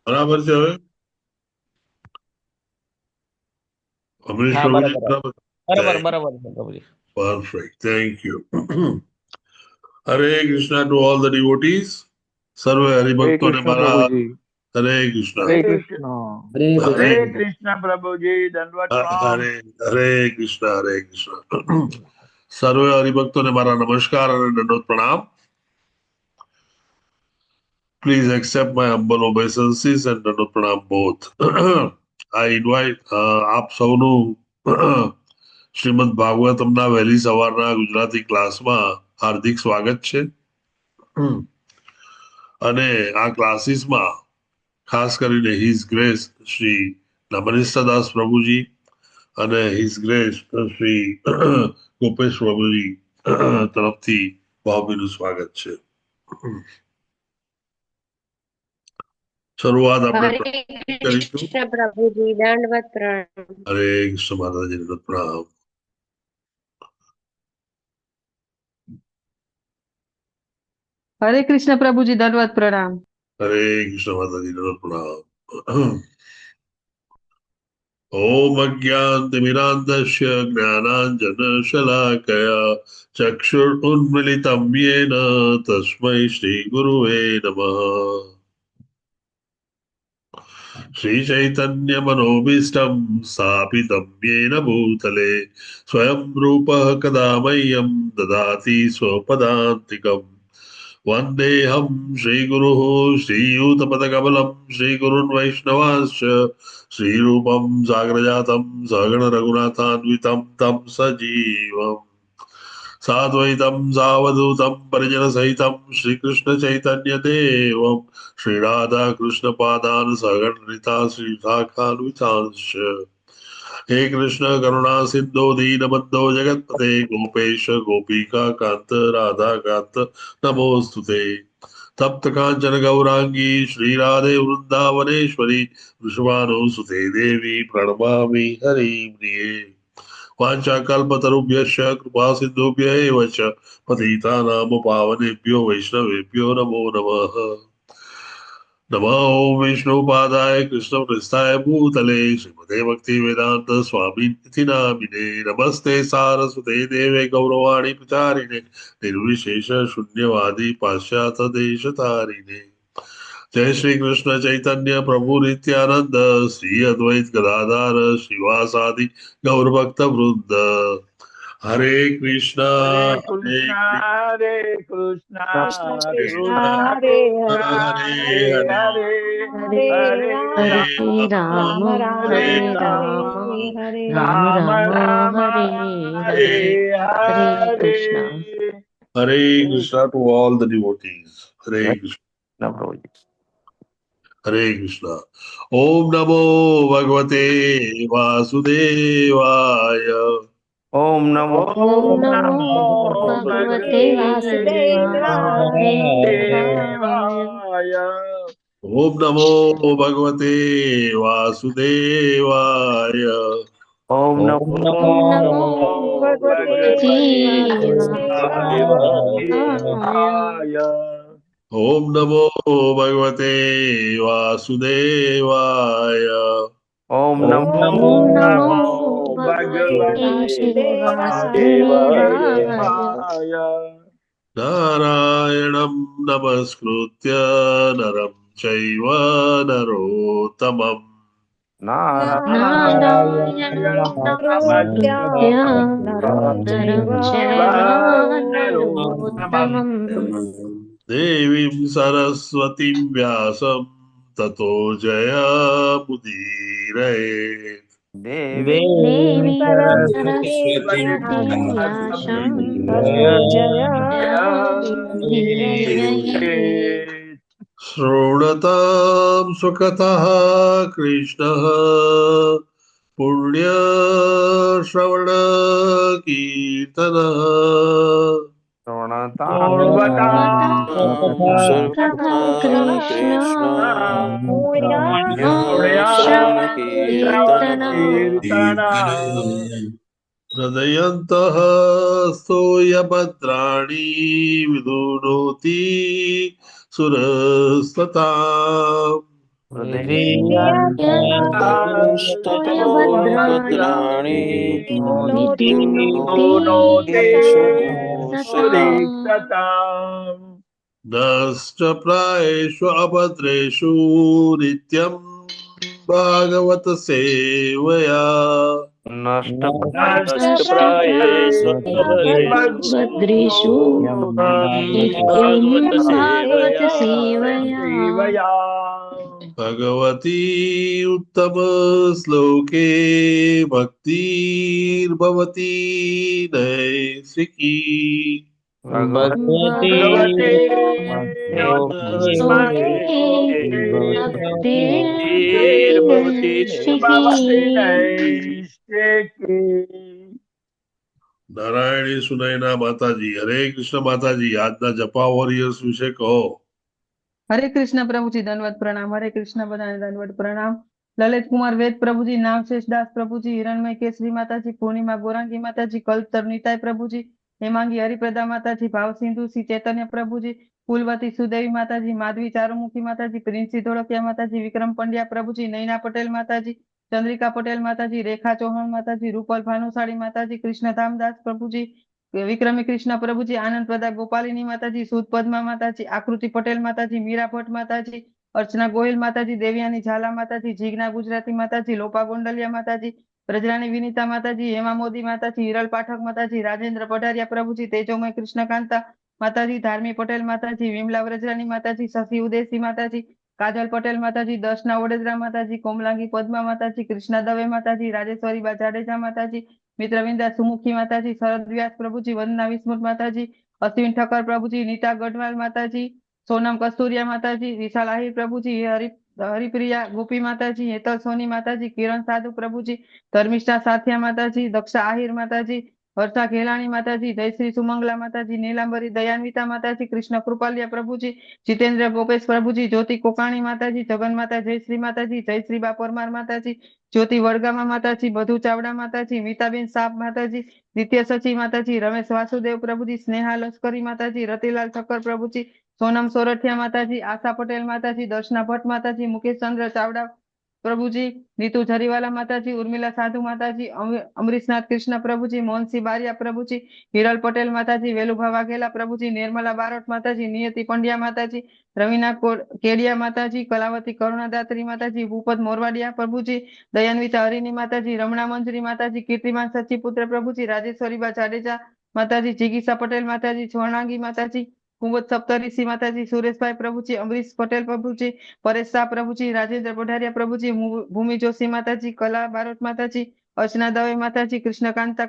બરાબર છે હવે અમરીશ हाँ પ્રભુજી बराबर है। બરાબર? बराबर થેન્ક बराबर है प्रभु जी। Perfect thank you. Hare Krishna to all the devotees. સર્વે हरे હરિભક્તોને कृष्ण प्रभु મારા जी। હરે કૃષ્ણ. हरे हरे कृष्ण। हरे હરે हरे कृष्ण। कृष्ण प्रभु जी, दंडवत प्रणाम। હરે હરે કૃષ્ણ હરે કૃષ્ણ. સર્વે હરિભક્તોને મારા નમસ્કાર અને દંડવત પ્રણામ. Please accept my humble obeisances and દંડવત પ્રણામ both. I invite આપ સૌનું શ્રીમદ ભાગવતમના વહેલી સવારના ગુજરાતી ક્લાસમાં હાર્દિક સ્વાગત છે. અને આ ક્લાસીસમાં ખાસ કરીને હિઝ ગ્રેસ શ્રી નમનિષ્ઠદાસ પ્રભુજી અને હિઝ ગ્રેસ શ્રી ગોપેશ પ્રભુજી તરફથી ભાવભીનું સ્વાગત છે. શરૂઆત આપણે हरे કરીશું. कृष्ण प्रभु जी, दंडवत प्रणाम। હરે કૃષ્ણ માતાજીને પ્રણામ. हरे कृष्ण प्रभु जी, दंडवत प्रणाम। હરે કૃષ્ણ માતાજીને પ્રણામ. ओम अज्ञानतिमिरान्धस्य ज्ञानाञ्जनशलाकया चक्षुरुन्मिलितं येन तस्मै श्रीगुरुवे नमः. श्रीचैतन्यमनोभीष्टं स्थापितं येन भूतले स्वयं रूपः कदा मह्यं ददाति स्वपदान्तिकम्. वन्देऽहं श्रीगुरुः श्रीयूतपदकमलं श्रीगुरुन् वैष्णवांश्च श्रीरूपं साग्रजातं सगण रघुनाथान्वितं तं सजीवम् साद्वैतं सावधूतं परिजनसहितं श्रीकृष्णचैतन्यदेवं श्रीराधाकृष्णपादान् सगणरिता श्रीशाखान्वितांश्च. हे कृष्ण करुणा सिंधु दीनबंधो जगतपते गोपेश गोपिका कांत राधा कांत नमोस्तुते. तप्त कांचन गौरांगी श्री राधे वृंदावनेश्वरी वृषभानुसुते देवी प्रणमामि हरिं प्रिये. वाञ्छाकल्पतरुभ्यश्च कृपा सिन्धुभ्य एव च पतितानां पावनेभ्यो वैष्णवेभ्यो नमो नमः. नमो ॐ विष्णुपादाय कृष्णप्रस्थाय भूतले श्रीमते भक्तिवेदान्त स्वामिनिति नामिने नमस्ते सारस्वते देवे गौरवाणी प्रचारिणे निर्विशेष शून्यवादी पाश्चात्य देशतारिणे. जय श्री कृष्ण चैतन्य प्रभु नित्यानंद श्री अद्वैत गदाधर श्रीवासादि गौर भक्त वृंद. हरे कृष्णा हरे हरे कृष्णा कृष्णा हरे कृष्णा कृष्ण कृष्ण कृष्णा हरे कृष्णा हरे हरे, हरे हरे हरे, हरे हरे राम, हरे हरे राम राम राम राम हरे हरे हरे राम राम, हरे, Ram Ram Ram Ram Hare Hare Hare Hare Hare. Krishna. Hare Krishna to all the devotees. Hare Krishna. Krishna प्रभु जी। Hare Krishna. Om Namo Bhagavate Vasudevaya. ओम नमो ओम ओम ओम नमो नमो नमो भगवते भगवते भगवते वासुदेवाय, वासुदेवाय। वासुदेवाय. Om Namo Bhagavate Vasudevaya. Om Om नमो ओम नमो नमो भगवते भगवते वासुदेवाय। वासुदेवाय। वासुदेवाय. Om Namo Bhagavate Vasudevaya. ओम नमो ओम ओम नमो नमो भगवते भगवते वासुदेवाय। वासुदेवाय. नारायणं नमस्कृत्य नरं चैव नरोत्तमम्. नारायण नारायणं नारायणं नमस्कृत्य नमस्कृत्य नरं नरं चैव नरं चैव चैव नरोत्तमम्. नरोत्तमम्। देवीं सरस्वतीं व्यासं ततो जयमुदीरये. देवी देवीं देवीं सरस्वतीं सरस्वतीं व्यासं व्यासं ततो ततो जयमुदीरये। जयमुदीरयेत्. शृणतां सुखतः कृष्णः पुण्यश्रवणकीर्तनः. प्रणता शृण्वतां गुणवतां सुखः सुखतः कृष्ण कृष्ण पुण्याश्रवणकीर्तन। श्रवणकीर्तन. हृदयन्तः स्तोयभद्राणि विदुनोति सुरस्तता. ભદ્રાણી વિધિનોતિ સતામ નશ્ચ પ્રાયેષુ અભદ્રેષુ નિત્યમ ભાગવત સેવયા ભદ્રેષુ નિત્યમ ભાગવત સેવયા ભગવતી ઉત્તમ શ્લોકે ભક્તિર્ભવતી નૈષ્ઠિકી નારાયણી સુનયના માતાજી. હરે કૃષ્ણ માતાજી. આજના જપા વોરિયર્સ વિશે કહો. હરે કૃષ્ણ પ્રભુજી દંડવત પ્રણામ. હરે કૃષ્ણ બધાને દંડવત પ્રણામ. લલિત કુમાર વેદ પ્રભુજી, નામશેષ દાસ પ્રભુજી, હિરણમય કેસરી માતાજી, પૂર્ણિમા ગોરાંગી માતાજી, કલ્પતર નીતાય પ્રભુજી, હેમાંગી હરિપ્રદા માતાજી, ભાવસિંધુ શ્રી ચૈતન્ય પ્રભુજી, ફૂલવતી સુદેવી માતાજી, માધવી ચારુમુખી માતાજી, પ્રિન્સી ધોળકિયા માતાજી, વિક્રમ પંડ્યા પ્રભુજી, નૈના પટેલ માતાજી, ચંદ્રિકા પટેલ માતાજી, રેખા ચૌહાણ માતાજી, રૂપલ ભાનુશાળી માતાજી, કૃષ્ણધામદાસ પ્રભુજી, વિક્રમી કૃષ્ણ પ્રભુજી, આનંદ પ્રદા ગોપાલિની માતાજી, સુદ પદ્મા માતાજી, આકૃતિ પટેલ માતાજી, મીરા ભટ્ટ માતાજી, અર્ચના ગોહિલ માતાજી, દેવયાની ઝાલા માતાજી, જીજ્ઞા ગુજરાતી માતાજી, લોપા ગોંડલિયા માતાજી, બ્રજરાણી વિનીતા માતાજી, હેમા મોદી માતાજી, હિરલ પાઠક માતાજી, રાજેન્દ્ર પઢારિયા પ્રભુજી, તેજોમય કૃષ્ણકાંતા માતાજી, ધાર્મી પટેલ માતાજી, વિમલા વ્રજરાણી માતાજી, શશી ઉદેશી માતાજી, કાજલ પટેલ માતાજી, દર્શના વડોદરા માતાજી, કોમલાંગી પદ્મા માતાજી, કૃષ્ણા દવે માતાજી, રાજેશ્વરી બા જાડેજા માતાજી, મિત્રવિંદા સુમુખી માતાજી, શરદ વ્યાસ પ્રભુજી, વંદના વિસ્મૃત માતાજી, અશ્વિન ઠક્કર પ્રભુજી, નીતા ગઢવાલ માતાજી, સોનમ કસ્તુરિયા માતાજી, વિશાલ આહિર પ્રભુજી, હરિપ્રિયા ગોપી માતાજી, હેતલ સોની માતાજી, કિરણ સાધુ પ્રભુજી, ધર્મિષ્ઠા સાથિયા માતાજી, દક્ષા આહિર માતાજી, વર્ષા ઘેલાણી માતાજી, જયશ્રી સુમંગલા માતાજી, નીલાંબરી દયાન્વિતા માતાજી, કૃષ્ણ કૃપાલિયા પ્રભુજી, જીતેન્દ્ર ગોપેશ પ્રભુજી, જ્યોતિ કોકાણી માતાજી, જગન્માતા જયશ્રી માતાજી, જયશ્રી બા પરમાર માતાજી, જ્યોતિ વડગામા માતાજી, બધુ ચાવડા માતાજી, મીતાબેન સાપ માતાજી, નિત્ય સચી માતાજી, રમેશ વાસુદેવ પ્રભુજી, સ્નેહા લશ્કરી માતાજી, રતિલાલ ઠક્કર પ્રભુજી, સોનમ સોરઠિયા માતાજી, આશા પટેલ માતાજી, દર્શના ભટ્ટ માતાજી, મુકેશ ચંદ્ર ચાવડા પ્રભુજી, નીતુ જરીવાલા માતાજી, ઉર્મિલા સાધુ માતાજી, અમરીશનાથ કૃષ્ણ પ્રભુજી, મોહનસિંહ બારિયા પ્રભુજી, હિરલ પટેલ માતાજી, વેલુભા વાઘેલા પ્રભુજી, નિર્મલા બારોટ માતાજી, નિયતિ પંડ્યા માતાજી, રવિના કેડિયા માતાજી, કલાવતી કરુણાદાત્રી માતાજી, ભૂપત મોરવાડિયા પ્રભુજી, દયાન્વિતા હરિની માતાજી, રમણા મંજરી માતાજી, કીર્તિમાન સચીપુત્ર પ્રભુજી, રાજેશ્વરી બા જાડેજા માતાજી, જીગીસા પટેલ માતાજી, સ્વર્ણાંગી માતાજી, કુંવત સપ્તઋષિ માતાજી, સુરેશભાઈ પ્રભુજી, અમરીશ પટેલ પ્રભુજી, પરેશ શાહ પ્રભુજી, રાજેન્દ્ર પઢારિયા પ્રભુજી, ભૂમિ જોશી માતાજી, કલા બારોટ માતાજી, અર્ચના દવે માતાજી, કૃષ્ણકાંતા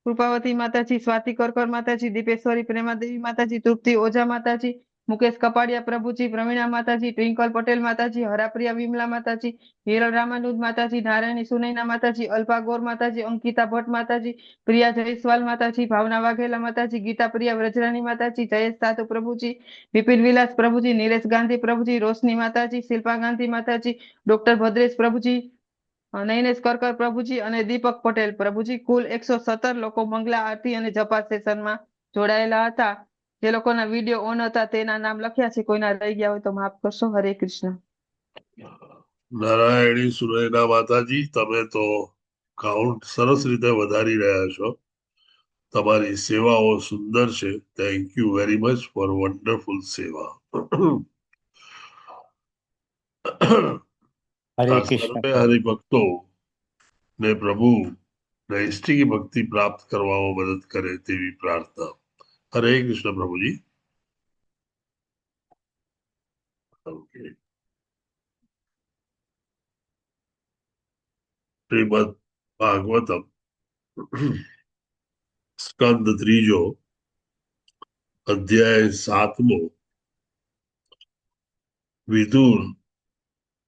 કૃપાવતી માતાજી, સ્વાતિ કરકર માતાજી, દીપેશ્વરી પ્રેમાદેવી માતાજી, તૃપ્તિ ઓઝા માતાજી, મુકેશ કપાડિયા પ્રભુજી, પ્રવીણા માતાજી, ટ્વિંકલ પટેલ માતાજી, હરાપ્રિયા વિમલા માતાજી, હિરલ રામાનુજ માતાજી, નારાયણી સુનૈના માતાજી, અલ્પા ગોર માતાજી, અંકિતા ભટ્ટ માતાજી, પ્રિયા જયસ્વાલ માતાજી, ભાવના વાઘેલા માતાજી, ગીતા પ્રિયા વ્રજરાણી માતાજી, જયેશ સાધુ પ્રભુજી, વિપિન વિલાસ પ્રભુજી, નિલેશ ગાંધી પ્રભુજી, રોશની માતાજી, શિલ્પા ગાંધી માતાજી, ડોક્ટર ભદ્રેશ પ્રભુજી, નૈનેશ કરકર પ્રભુજી અને દીપક પટેલ પ્રભુજી, કુલ 117 લોકો મંગલા આરતી અને જપા સેશનમાં જોડાયેલા હતા. જે લોકોના વિડીયો ઓન હતા તેના નામ લખ્યા છે, કોઈના રહી ગયા હોય તો માફ કરશો. હરે કૃષ્ણ. નારાયણી સુનયના માતાજી, તમે તો કાઉન્ટ સરસ રીતે વધારી રહ્યા છો. તમારી સેવાઓ સુંદર છે. Thank you very much for wonderful સેવા. હરે કૃષ્ણ. હરિભક્તો ને પ્રભુ નૈષ્ઠિક ભક્તિ પ્રાપ્ત કરવામાં મદદ કરે તેવી પ્રાર્થના. હરે કૃષ્ણ પ્રભુજી. Okay. શ્રીમદ ભાગવતમ સ્કંદ 3 અધ્યાય 7 વિદુર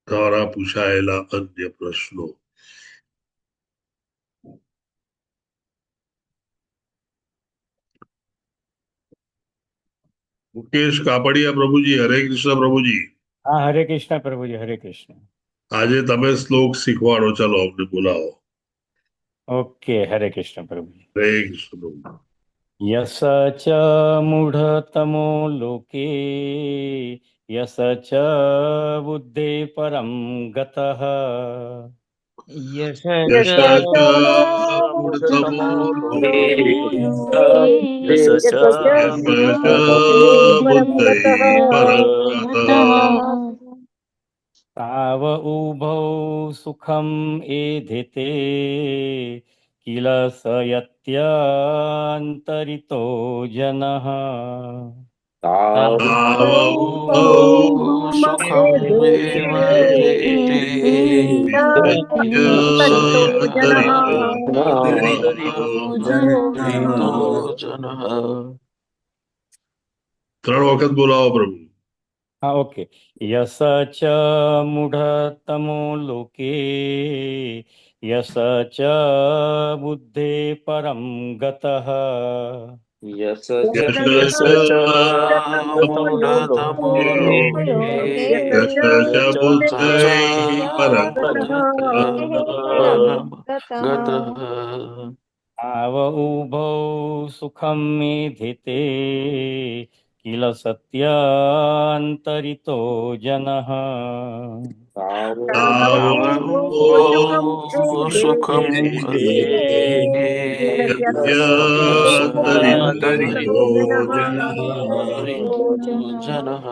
દ્વારા પૂછાયેલા અન્ય પ્રશ્નો. મુકેશ કાપડિયા પ્રભુજી, હરે કૃષ્ણ પ્રભુજી. હા, હરે કૃષ્ણ પ્રભુજી, હરે કૃષ્ણ. આજે તમે શ્લોક શીખવાડો. ચાલો અમને બોલાવો. ઓકે, હરે કૃષ્ણ પ્રભુજી. હરે કૃષ્ણ પ્રભુ. યસ ચ મૂઢતમો લોકે यश च बुद्धे परम गतः यश यश च च मूढतमो मूढतमो लोके यश च यश च बुद्धैः परं गतः ताव उभौ सुखम् एधिते किल स यत्यन्तरितो जनः तावुभौ सुखमेव देते यत्यन्तरितो तरितो जनः। जनः 3 વખત બોલાવો પ્રભુ. हाँ ओके यश च मूढ़तमो लोके यश च बुद्धे परम गतः यश यश च च मूढतमो लोके यश च बुद्धैः परं परम गतः आव उभौ सुखं मेधिते किल सत्यान्तरितो जनः तावुभौ सुखम् अधीते यत्यन्तरितो जनः. जनः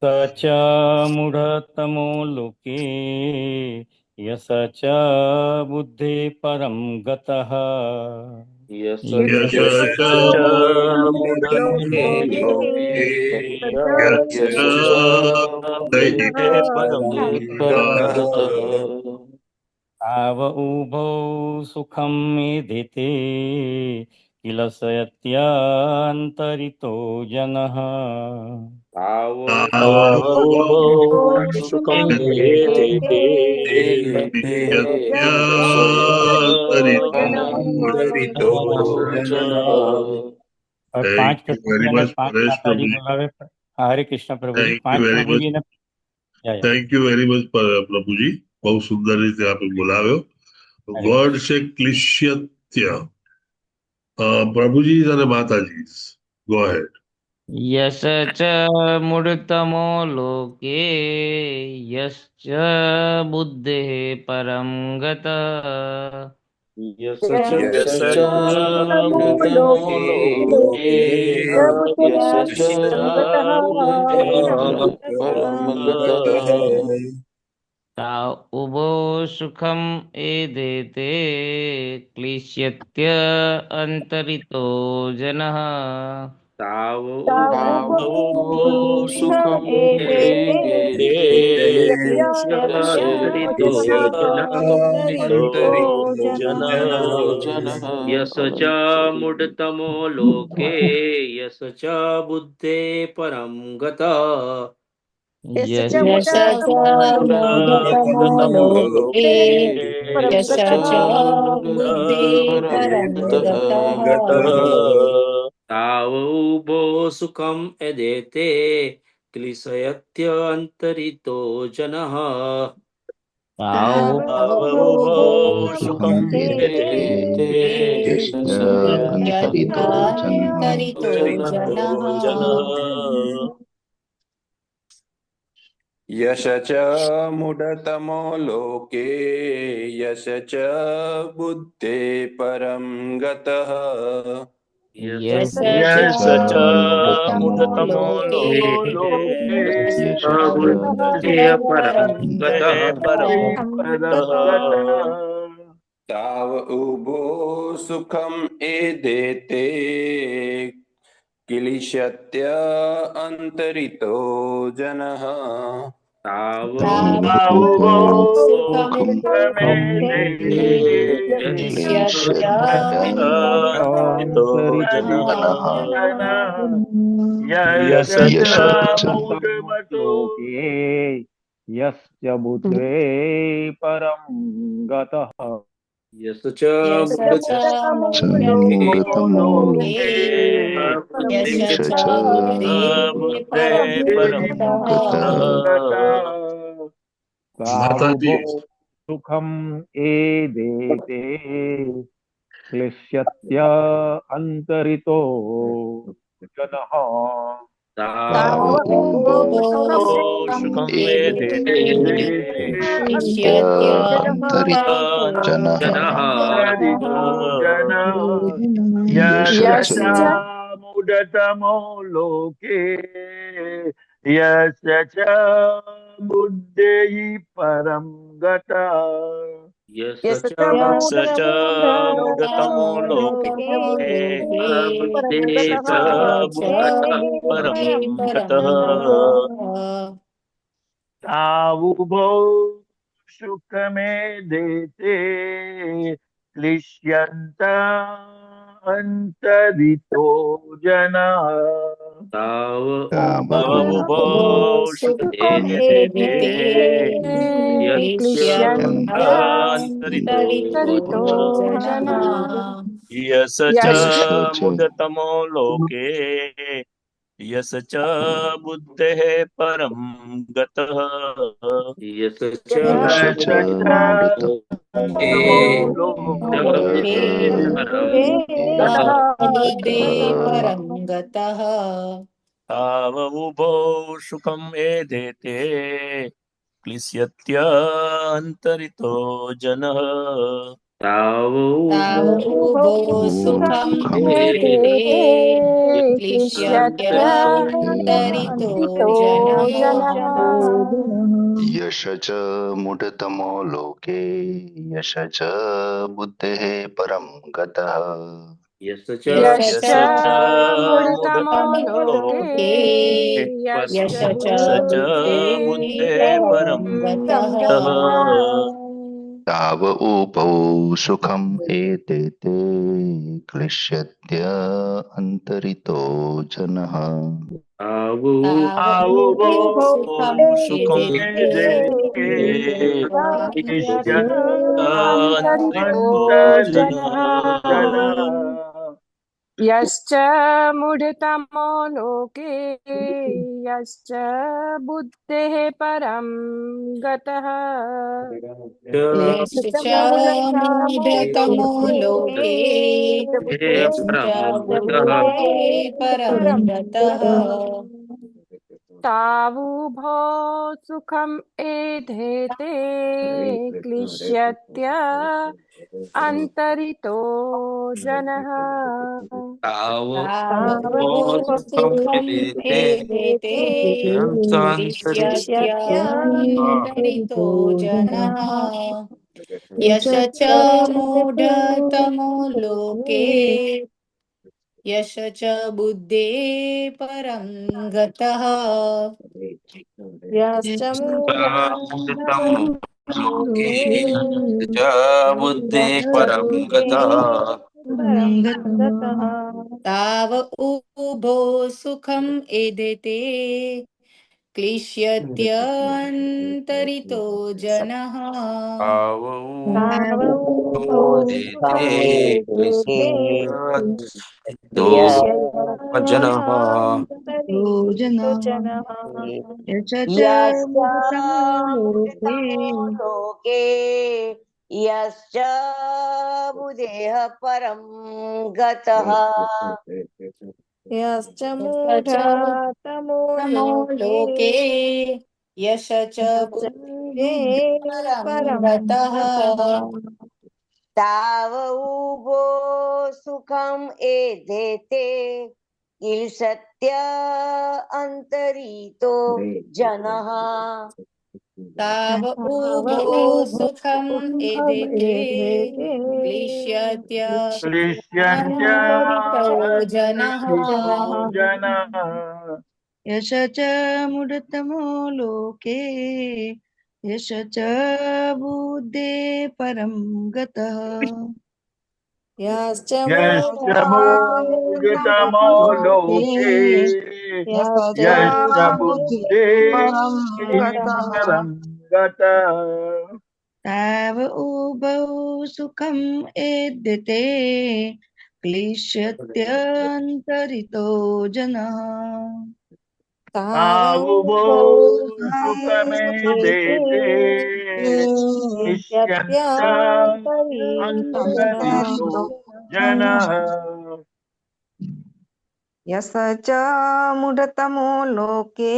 स च मूढतमो लोके यश च बुद्धे परं गतः यश यश च मूढतमो लोके यश्च यश च बुद्धैः परं गतः आव उभौ सुखं मेधिते किल सत्यान्तरितो जनः तावुभौ सुखं यत्यन्तरितो जनः. और थैंक 5 यू वेरी प्रभु जी ने मच 5 परेश माता प्रभु जी जी. बोलावे हरे कृष्ण प्रभु जी थैंक यू 5 वेरी प्रभु मच. जी ने या થેન્ક યુ વેરી મચ પ્રભુજી. બહુ સુંદર રીતે આપે બોલાવ્યો. हरे વર્ડ कृष्ण છે ક્લિશ્યત્ય. પ્રભુજી અને માતાજી, ગો હેડ. यश च मूढतमो लोके यश्च बुद्धेः परं गतः यश च यश च मूढतमो मूढतमो लोके यश च बुद्धे परम गतः ता उभो सुखम् एदेते क्लिश्यत्य अन्तरितो जनः तावुभौ सुखम् एदेते क्लिश्यत्य अन्तरितो जनः यश च मूढतमो लोके यश च बुद्धे परं गतः यश यश च मूढतमो लोके यश च बुद्धि परं गतः तावुभो सुखम् एदेते क्लिशयत्यन्तरितो जनः तावुभौ सुखं सुखम् एदेते यत्यन्तरितो जनः यश च मूढतमो लोके यश च बुद्धे परं गतः यश यश च मूढतमो लोके लोके बुद्धे बुद्धेः परं गतः ताव उभो सुखम् एदेते क्लिश्यत्य अन्तरितो जनः तावुभौ सुखमेधेते क्लिश्यत्यान्तरितो जनः यश च मूढमलोके यस्य बुद्धे परं गतः यश च यश च मूढतमो मूढतमोलोके यश लोके च बुद्धे परं गतः માતાજી, तावुभौ सुखम् एदेते क्लिश्यत्य अन्तरितो जनः ताव तावो सुखं सुखम् एधेते इष्यत्यन्तरितो जनः जनः तरितो जनः यश यस्य यश्च च मुदतमो लोके यस्य च बुद्धेः परं गता यश च यश्च मुदतमो लोके लोके बुद्धे च च बुद्धतः परं बुद्धे परं गतः गतः तावुभौ सुखमेधेते क्लिश्यन्त अन्तरितो जनः ताव उभौ तावो सुखम् सुखेदेते एधिते क्लिश्यन्तान्तरितो क्लिश्यन्तान्तरितो जनः जनः यश च यश्च मुदतमो लोके यश च बुद्धेः परं गतः यश च यस्य च तमो मुदतमो लोके लोके परं गतः बुद्धे परं गतः तावुभौ सुखम् एधेते क्लिश्यत्यन्तरितो जनः तावुभौ सुखम् एधिते क्लिश्यत्यन्तरितो जनः यश च मुढतमो लोके यश च बुद्धेः परं गतः यश च यश्च मुदतमो मुदतमो लोके लोके यश च यश च बुद्धेः बुद्धेः परं परं गतः गतः ताव उभौ सुखम् एतेते क्लिश्यत्य अन्तरितो जनः आवुभौ तावुभौ सुखम् सुखमेधेते एधिते क्लिश्यन्तान्तरितो क्लिश्यन्तान्तरितो जनः जनः यश्च मूढतमो लोके यश्च बुद्धेः परं गतः यश्च मूढतमो लोके यश्च बुद्धेः परं गतः तावुभौ सुखम् एधेते क्लिश्यत्य अन्तरितो जनः तावो सुखम् एधेते इष्यत्यन्तरितो जनः यश च मूढतमो लोके यश च बुद्धे परं गतः यश्च मूढतमो लोके च बुद्धे परं गतः ताव उभो सुखम् एधेते क्लिश्यत्यन्तरितो जनः आवुभोदेते क्लिश्यन्तो जनः मुदितमो लोके यश्च बुधेः परं गतः यश्च यश्च मूढतमो तमो लोके लोके यश च यश्च बुद्धे बुद्धेः परं परं गतः गतः तावुभो सुखम् एधेते किल सत्य अन्तरितो जनः ताव उभो सुखम् एधेते क्लिश्यत्य अन्तरितो जनः क्लिश्यन्त्यान्तरितो जनः यश च मूढतमो लोके यश च बुद्धे परं गतः यश्च यश्च मूढतमो मूढतमो लोके लोके यश्च यश्च बुद्धिः बुद्धे परं गतः परं गतः ताव उभौ सुखम् एद्यते क्लिश्यत्यन्तरितो जनः आवुभो तावुभौ सुखमेधेते इष्यन्त यत्यन्तरितो अन्तरितो जनः जनः યસ ચ મૂઢતમો લોકે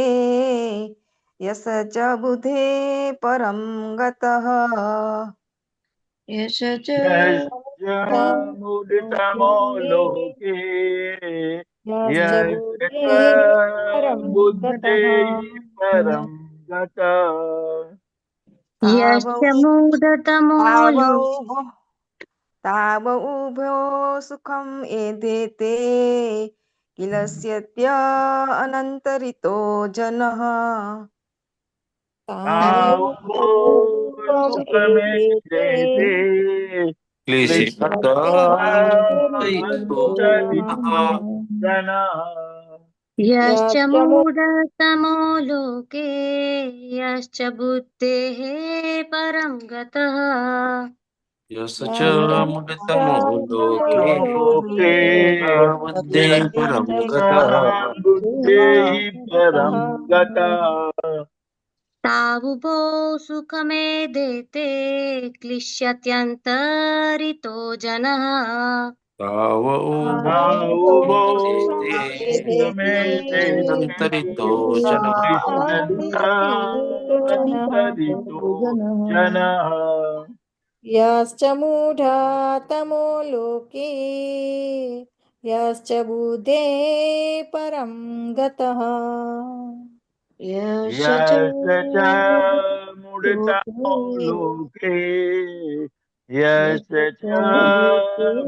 યસ ચ બુધે પરમ ગતઃ યશ ચ મૂઢતમો લોકે યશ્ચ પરમ બુદ્ધિ પરમ ગતઃ યશ્ચ મૂઢતમો તાવ ઉભો સુખમ એધેતે કિલસ્યત્ય અનંતરિતો જનઃ સુખમે જયતે ક્લેશિતઃ જનઃ યશ્ચ મૂઢતમો લોકે યશ્ચ બુદ્ધેઃ પરમ ગતઃ યશ ચ મૂઢતમો લોકે લોકે બુદ્ધિ પરમ ગતઃ બુદ્ધિ પરમ ગતઃ તાવુભો સુખમેધેતે ક્લિશ્યત્યંતરિતો જનઃ તાવ ઉભો ઉભો અંતરિતો જનઃ અંતરિતો જનઃ યશ્ચ મૂઢતમો લોકે યશ્ચ બુધે પરમ ગતઃ યશ યશ્ચ ચ મૂઢતમો લોકે યશ્ચ ચ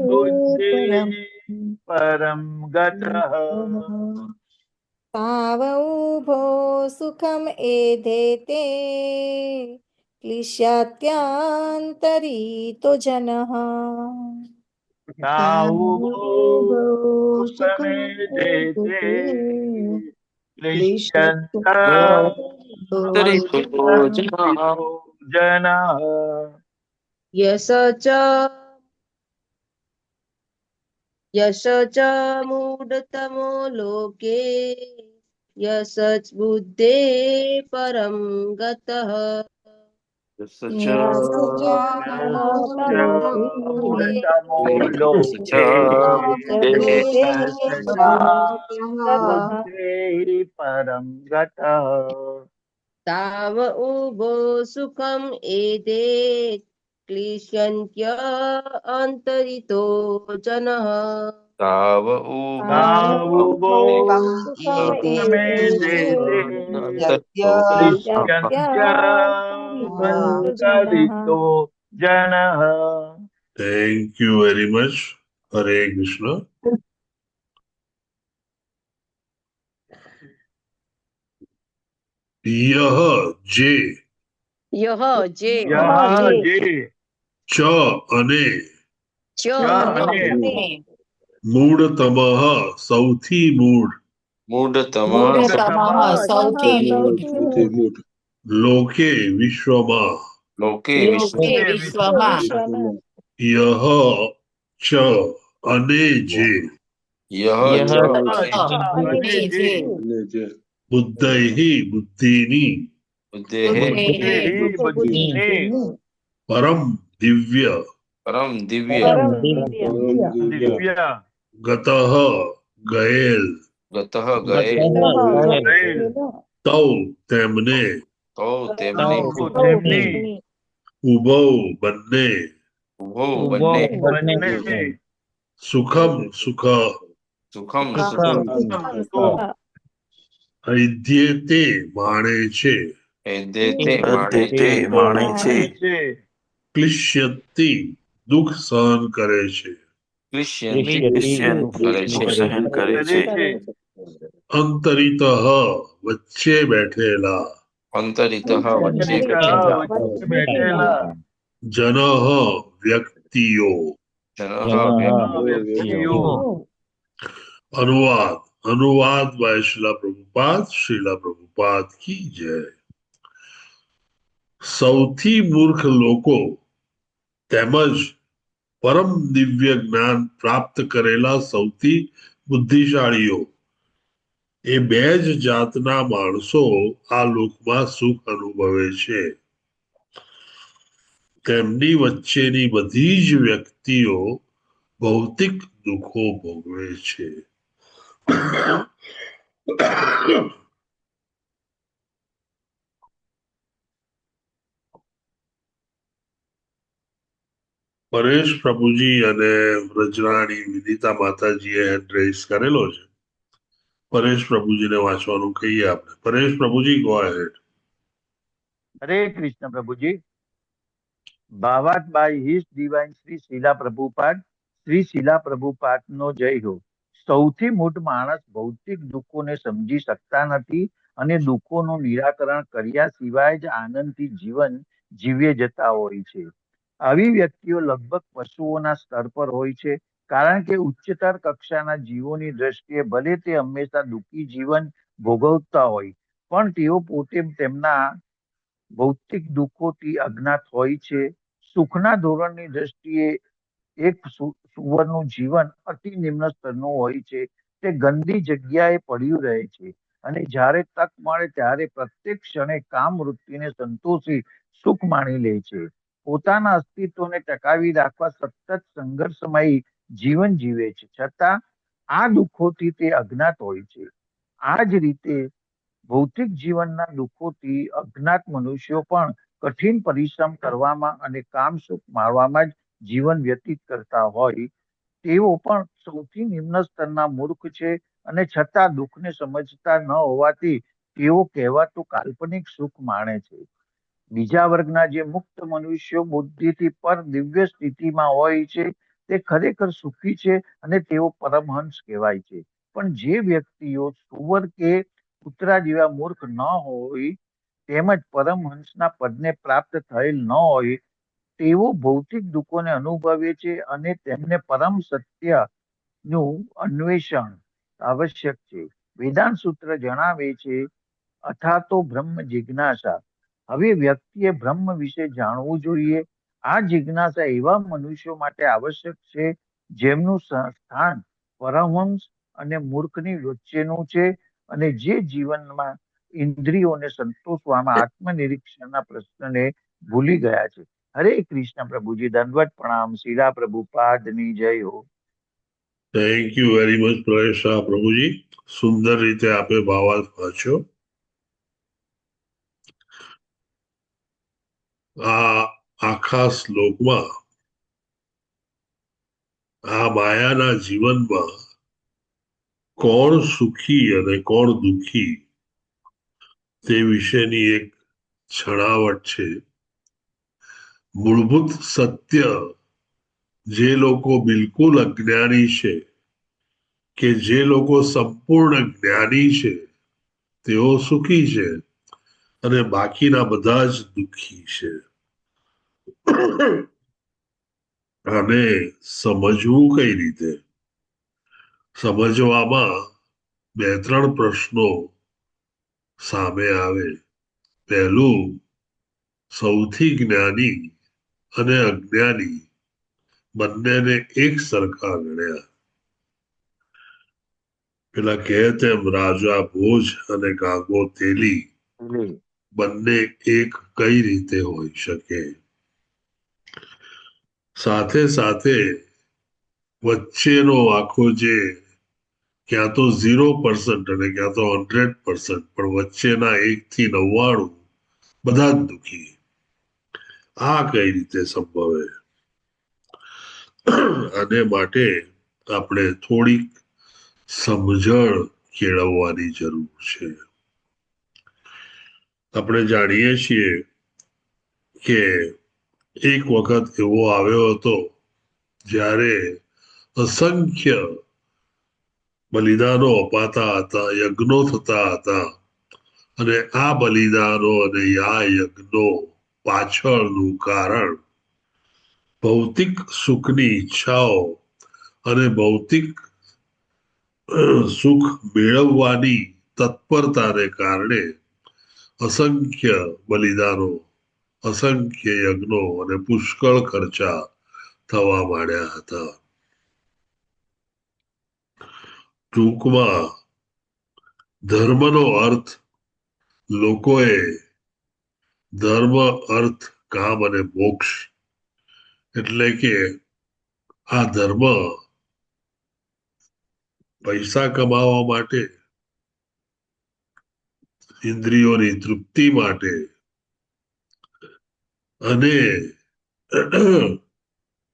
બુદ્ધિ પરમ ગતઃ તાવ ઉભો સુખમ એધેતે ક્લિશ્યાત્યંતરિતો જનઃ તાવુભો સુખમે જયતે અંતરિતો જનઃ જનઃ યશ ચ મૂઢતમો લોકે યશ ચ બુદ્ધે પરમ ગતઃ યશ ચ મૂઢતમો લોકે પરમ ગતઃ તાવ ઉભો સુખમ એધે ક્લિશ્યન્ત્ય અંતરિતો જનઃ તાવ ઉભો સુખમે Jayate અંતરિતો જનઃ Thank you very much. Hare Krishna. यह जे યહ જે ચ અને ચ મૂઢતમઃ સૌથી મૂળ મૂઢતમઃ સૌથી મૂળ લોકે વિશ્વમાં લોકે વિશ્વમાં યહ ચ અને જે યહ બુદ્ધૈ બુદ્ધિની બુદ્ધેઃ પરમ દિવ્ય પરમ દિવ્ય ગતઃ ગયેલ ગતઃ ગયેલ તૌ તેમને ઉભૌ બંને ઉભો બંને સુખમ સુખ સુખમ હૈદ્યતે માણે છે માણે છે ક્લિશ્યતિ દુઃખ સહન કરે છે સહન કરે છે અંતરિતઃ વચ્ચે બેઠેલા અંતરિતઃ વચ્ચે બેઠેલા જનઃ વ્યક્તિઓ વ્યક્તિઓ अनुवाद बाय श्रीला प्रभुपाद की जय। સૌથી મૂર્ખ લોકો તેમજ પરમ દિવ્ય જ્ઞાન પ્રાપ્ત કરેલા સૌથી બુદ્ધિશાળીઓ એ બે જ જાતના માણસો આ લોકમાં સુખ અનુભવે છે. તેમની વચ્ચેની બધી જ વ્યક્તિઓ ભૌતિક દુઃખો ભોગવે છે. પરેશ પ્રભુજી અને વ્રજરાણી વિનિતા માતાજીએ હેન્ડ રેઝ કરેલો છે. પરેશ પ્રભુજીને વાંચવાનું કહીએ આપણે. પરેશ પ્રભુજી, ગો અહેડ. હરે કૃષ્ણ પ્રભુજી. ભાવાર્થ બાય હિઝ ડિવાઇન શ્રી શીલા પ્રભુપાદ, શ્રી શીલા પ્રભુપાદનો જય હો. સૌથી મોટો માણસ ભૌતિક દુઃખોને સમજી શકતા નથી અને દુઃખોનું નિરાકરણ કર્યા સિવાય જ આનંદથી જીવન જીવ્ય જતા હોય છે. આવી વ્યક્તિઓ લગભગ પશુઓના સ્તર પર હોય છે, કારણ કે ઉચ્ચતર કક્ષાના જીવોની દ્રષ્ટિએ ભલે તે હંમેશા દુઃખી જીવન ભોગવતા હોય, પણ તેઓ પોતે તેમના ભૌતિક દુઃખોથી અજ્ઞાત હોય છે. સુખના ધોરણની દ્રષ્ટિએ એક સુવરનું જીવન અતિ નિમ્ન સ્તરનું હોય છે. તે ગંદી જગ્યાએ પડ્યું રહે છે અને જ્યારે તક મળે ત્યારે પ્રત્યેક ક્ષણે કામ વૃત્તિને સંતોષી સુખ માણી લે છે. પોતાના અસ્તિત્વને ટકાવી રાખવા સતત સંઘર્ષમય જીવન જીવે છે, છતાં આ દુઃખોથી તે અજ્ઞાત હોય છે. આ જ રીતે ભૌતિક જીવનના દુઃખોથી અજ્ઞાત મનુષ્યો પણ કઠિન પરિશ્રમ કરવામાં અને કામ સુખ માણવામાં જ જીવન વ્યતીત કરતા હોય, તેઓ પણ સૌથી નિમ્ન સ્તરના મૂર્ખ છે અને છતાં દુઃખને સમજતા ન હોવાથી તેઓ કહેવાતું કાલ્પનિક સુખ માણે છે. બીજા વર્ગના જે મુક્ત મનુષ્યો બુદ્ધિથી પર દિવ્ય સ્થિતિમાં હોય છે તે ખરેખર સુખી છે અને તેઓ પરમહંસ કહેવાય છે. પણ જે વ્યક્તિઓ સુવર કે કૂતરા જેવા મૂર્ખ ન હોય તેમજ પરમહંસના પદને પ્રાપ્ત થયેલ ન હોય, તેઓ ભૌતિક દુઃખોને અનુભવે છે અને તેમને પરમ સત્યનું અન્વેષણ આવશ્યક છે. વેદાંત સૂત્ર જણાવે છે, અથાતો બ્રહ્મ જિજ્ઞાસા. હવે વ્યક્તિએ બ્રહ્મ વિશે જાણવું જોઈએ. આ જિજ્ઞાસા એવા મનુષ્યો માટે આવશ્યક છે જેમનું સ્થાન પરમહંસ અને મૂર્ખની વચ્ચેનું છે અને જે જીવનમાં ઇન્દ્રિયોને સંતોષવામાં આત્મનિરીક્ષણના પ્રશ્નને ભૂલી ગયા છે. હરે કૃષ્ણ પ્રભુજી. દંડવત પ્રણામ. શીલા પ્રભુપાદની જય હો. Thank you very much Paresh Shah પ્રભુજી. સુંદર રીતે આપે ભાવાર્થ વાંચ્યો. આ આખા શ્લોકમાં આ માયાના જીવનમાં કોણ સુખી અને કોણ દુઃખી તે વિશેની એક છણાવટ છે. મૂળભૂત સત્ય જે લોકો બિલકુલ અજ્ઞાની છે કે જે લોકો સંપૂર્ણ જ્ઞાની છે તેઓ સુખી છે અને બાકીના બધા જ દુઃખી છે. આને સમજવું કઈ રીતે? સમજવામાં બે ત્રણ પ્રશ્નો સામે આવે. પહેલું, સૌથી જ્ઞાની અને અજ્ઞાની બંનેને એક સરખા ગણ્યા. પેલા કહે તેમ રાજા ભોજ અને ગાંગો તેલી બંને એક કઈ રીતે હોઈ શકે? સાથે સાથે વચ્ચેનો આખો જે ક્યાં તો 0% અને ક્યાં તો 100%, પણ વચ્ચેના 1 થી 99 બધા જ દુઃખી. આ કઈ રીતે સંભવે? આને માટે આપણે થોડીક સમજણ કેળવવાની જરૂર છે. આપણે જાણીએ છીએ કે એક વખત એવો આવ્યો હતો જ્યારે અસંખ્ય બલિદાનો અપાતા હતા, યજ્ઞો થતા હતા, અને આ બલિદાનો અને આ યજ્ઞો પાછળનું કારણ ભૌતિક સુખની ઈચ્છાઓ અને ભૌતિક સુખ મેળવવાની તત્પરતાને કારણે અસંખ્ય બલિદાનો, અસંખ્ય યજ્ઞો અને પુષ્કળ ખર્ચા થવા માંડ્યા હતા. ટૂંકમાં ધર્મનો અર્થ લોકોએ ધર્મ, અર્થ, કામ અને મોક્ષ એટલે કે આ ધર્મ પૈસા કમાવા માટે, ઇન્દ્રિયોની તૃપ્તિ માટે અને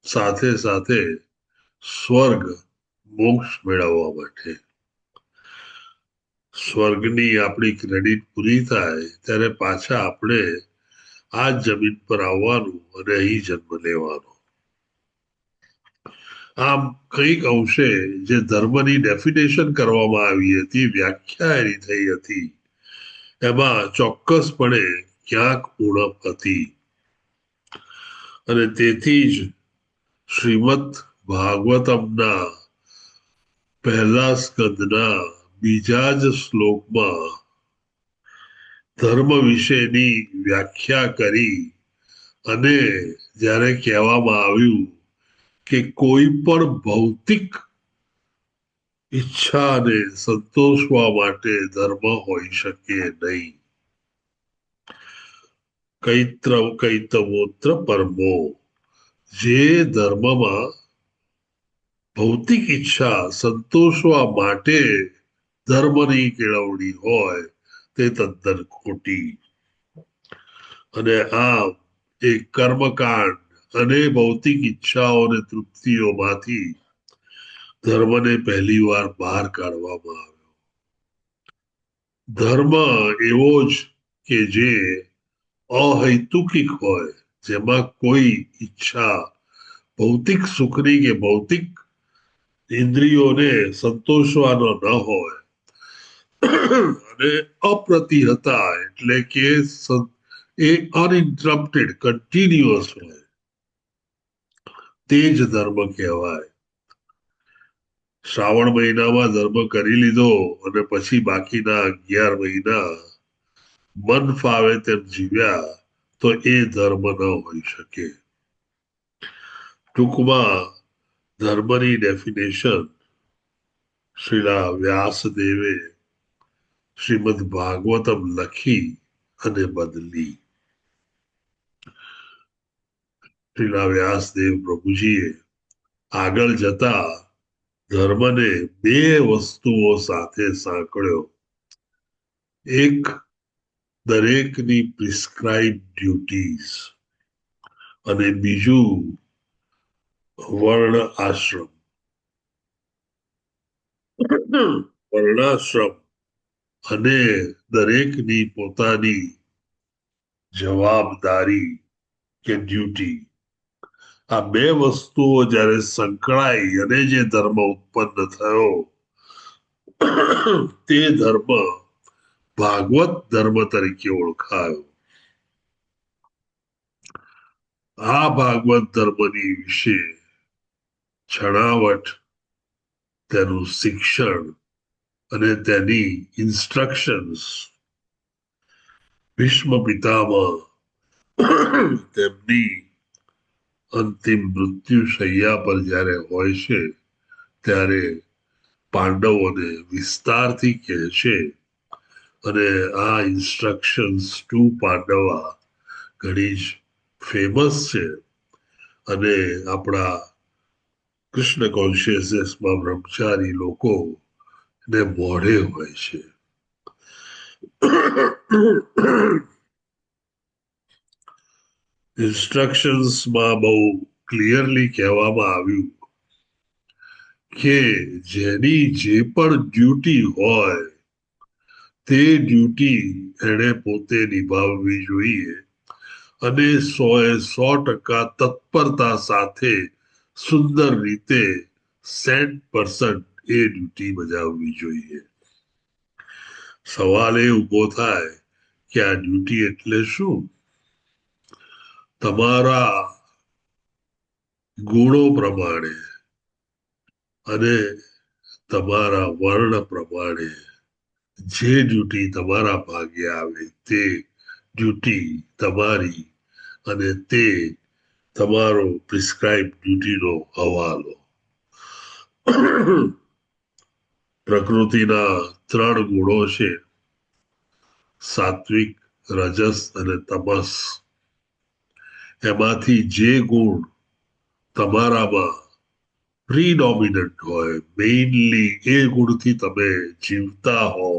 સાથે સાથે સ્વર્ગ મોક્ષ મેળવવા માટે. સ્વર્ગની આપણી ક્રેડિટ પૂરી થાય ત્યારે પાછા આપણે આ જમીન પર આવવાનું અને અહીં જન્મ લેવાનો. આમ કંઈક અંશે જે ધર્મની ડેફિનેશન કરવામાં આવી હતી, વ્યાખ્યા એની થઈ હતી, એમાં ચોક્કસપણે ક્યાંક ઉણપ હતી. અને તેથી જ શ્રીમદ ભાગવતમના પહેલા સ્કંદના બીજા જ શ્લોકમાં ધર્મ વિશેની વ્યાખ્યા કરી અને જ્યારે કહેવામાં આવ્યું કે કોઈ પણ ભૌતિક ઈચ્છાને સંતોષવા માટે ધર્મ હોઈ શકે નહીં. કૈતવોત્ર પરમો, જે ધર્મમાં ભૌતિક ઈચ્છા સંતોષવા માટે ધર્મની કેળવણી હોય તે તદ્દન ખોટી. અને આમ એક કર્મકાંડ અને ભૌતિક ઈચ્છાઓ અને તૃપ્તિઓમાંથી ધર્મને પહેલી વાર બહાર કાઢવામાં આવ્યો. ધર્મ એવો જ કે જે અહૈતુકિક હોય, જેમાં કોઈ ઈચ્છા ભૌતિક સુખની કે ભૌતિક ઇન્દ્રિયોને સંતોષવાનો ન હોય અને અપ્રતિહતા એટલે કે એ અનઇન્ટરપ્ટેડ કન્ટિન્યુઅસ હોય, તે જ ધર્મ કહેવાય. શ્રાવણ મહિનામાં ધર્મ કરી લીધો અને પછી બાકીના 11 મહિના મન ફાવે તેમ જીવ્યા તો એ ધર્મ ન હોઈ શકે. ટૂંકમાં ધર્મની ડેફિનેશન શ્રીલા વ્યાસદેવે શ્રીમદ ભાગવતમ લખી અને બદલી. શ્રીલા વ્યાસદેવ પ્રભુજીએ આગળ જતા ધર્મને બે વસ્તુઓ સાથે સાંકળ્યો. એક દરેકની પ્રિસ્ક્રાઇબ ડ્યુટીઝ અને બીજું વર્ણ આશ્રમ. વર્ણાશ્રમ અને દરેકની પોતાની જવાબદારી કે ડ્યુટી, આ બે વસ્તુઓ જ્યારે સંકળાઈ અને જે ધર્મ ઉત્પન્ન થયો તે ધર્મ ભાગવત ધર્મ તરીકે ઓળખાયો. આ ભાગવત ધર્મની વિશે છણાવટ, તેનું શિક્ષણ અને તેની ઇન્સ્ટ્રક્શન્સ ભીષ્મ પિતામહ તેમની અંતિમ મૃત્યુ શૈયા પર જ્યારે હોય છે ત્યારે પાંડવોને વિસ્તારથી કહે છે. અને આ ઇન્સ્ટ્રક્શન્સ ટુ પાંડવા ઘણી જ ફેમસ છે અને આપણા કૃષ્ણ કોન્શિયસનેસમાં બ્રહ્મચારી લોકો ને મોઢે હોય છે. ઇન્સ્ટ્રક્શન્સમાં બહુ ક્લિયરલી કહેવામાં આવ્યું કે જેની જે પણ ડ્યુટી હોય તે ડ્યુટી એણે પોતે નિભાવવી જોઈએ અને 100% તત્પરતા સાથે સુંદર રીતે 100% એ ડ્યુટી બજાવવી જોઈએ. સવાલ એ ઉભો થાય કે આ ડ્યુટી એટલે શું? તમારા ગુણો પ્રમાણે અને તમારા વર્ણ પ્રમાણે જે ડ્યુટી તમારા ભાગે આવે તે ડ્યુટી તમારી અને તે તમારો પ્રિસ્ક્રાઇબ ડ્યુટીનો હવાલો. પ્રકૃતિના 3 ગુણો છે, સાત્વિક, રજસ અને તમસ. એમાંથી જે ગુણ તમારામાં પ્રીડોમિનન્ટ હોય, મેઇનલી એ ગુણથી તમે જીવતા હો,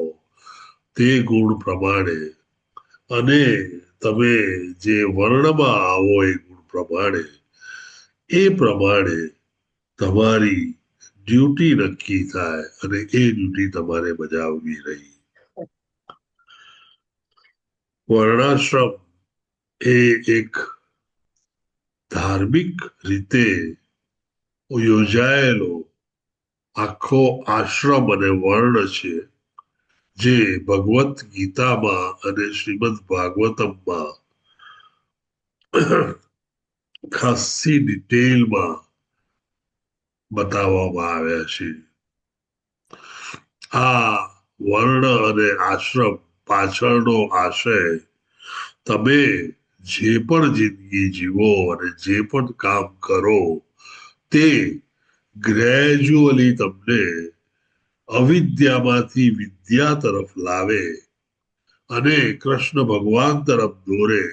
તે ગુણ પ્રમાણે અને તમે જે વર્ણમાં આવો એ ગુણ પ્રમાણે, એ પ્રમાણે તમારી ડ્યુટી નક્કી થાય અને એ ડ્યુટી તમારે બજાવવી રહી. વર્ણાશ્રમ એ એક ધાર્મિક રીતે યોજાયેલો આખો આશ્રમ અને વર્ણ છે, જે ભગવત ગીતામાં અને શ્રીમદ ભાગવતમમાં ખાસી ડિટેલમાં બતાવવામાં આવ્યા છે. આ વર્ણ અને આશ્રમ પાછળનો આશય, તમે જે પણ જિંદગી જીવો અને જે પણ કામ કરો તે ગ્રેજ્યુઅલી તમને અવિદ્યામાંથી વિદ્યા તરફ લાવે અને કૃષ્ણ ભગવાન તરફ દોરે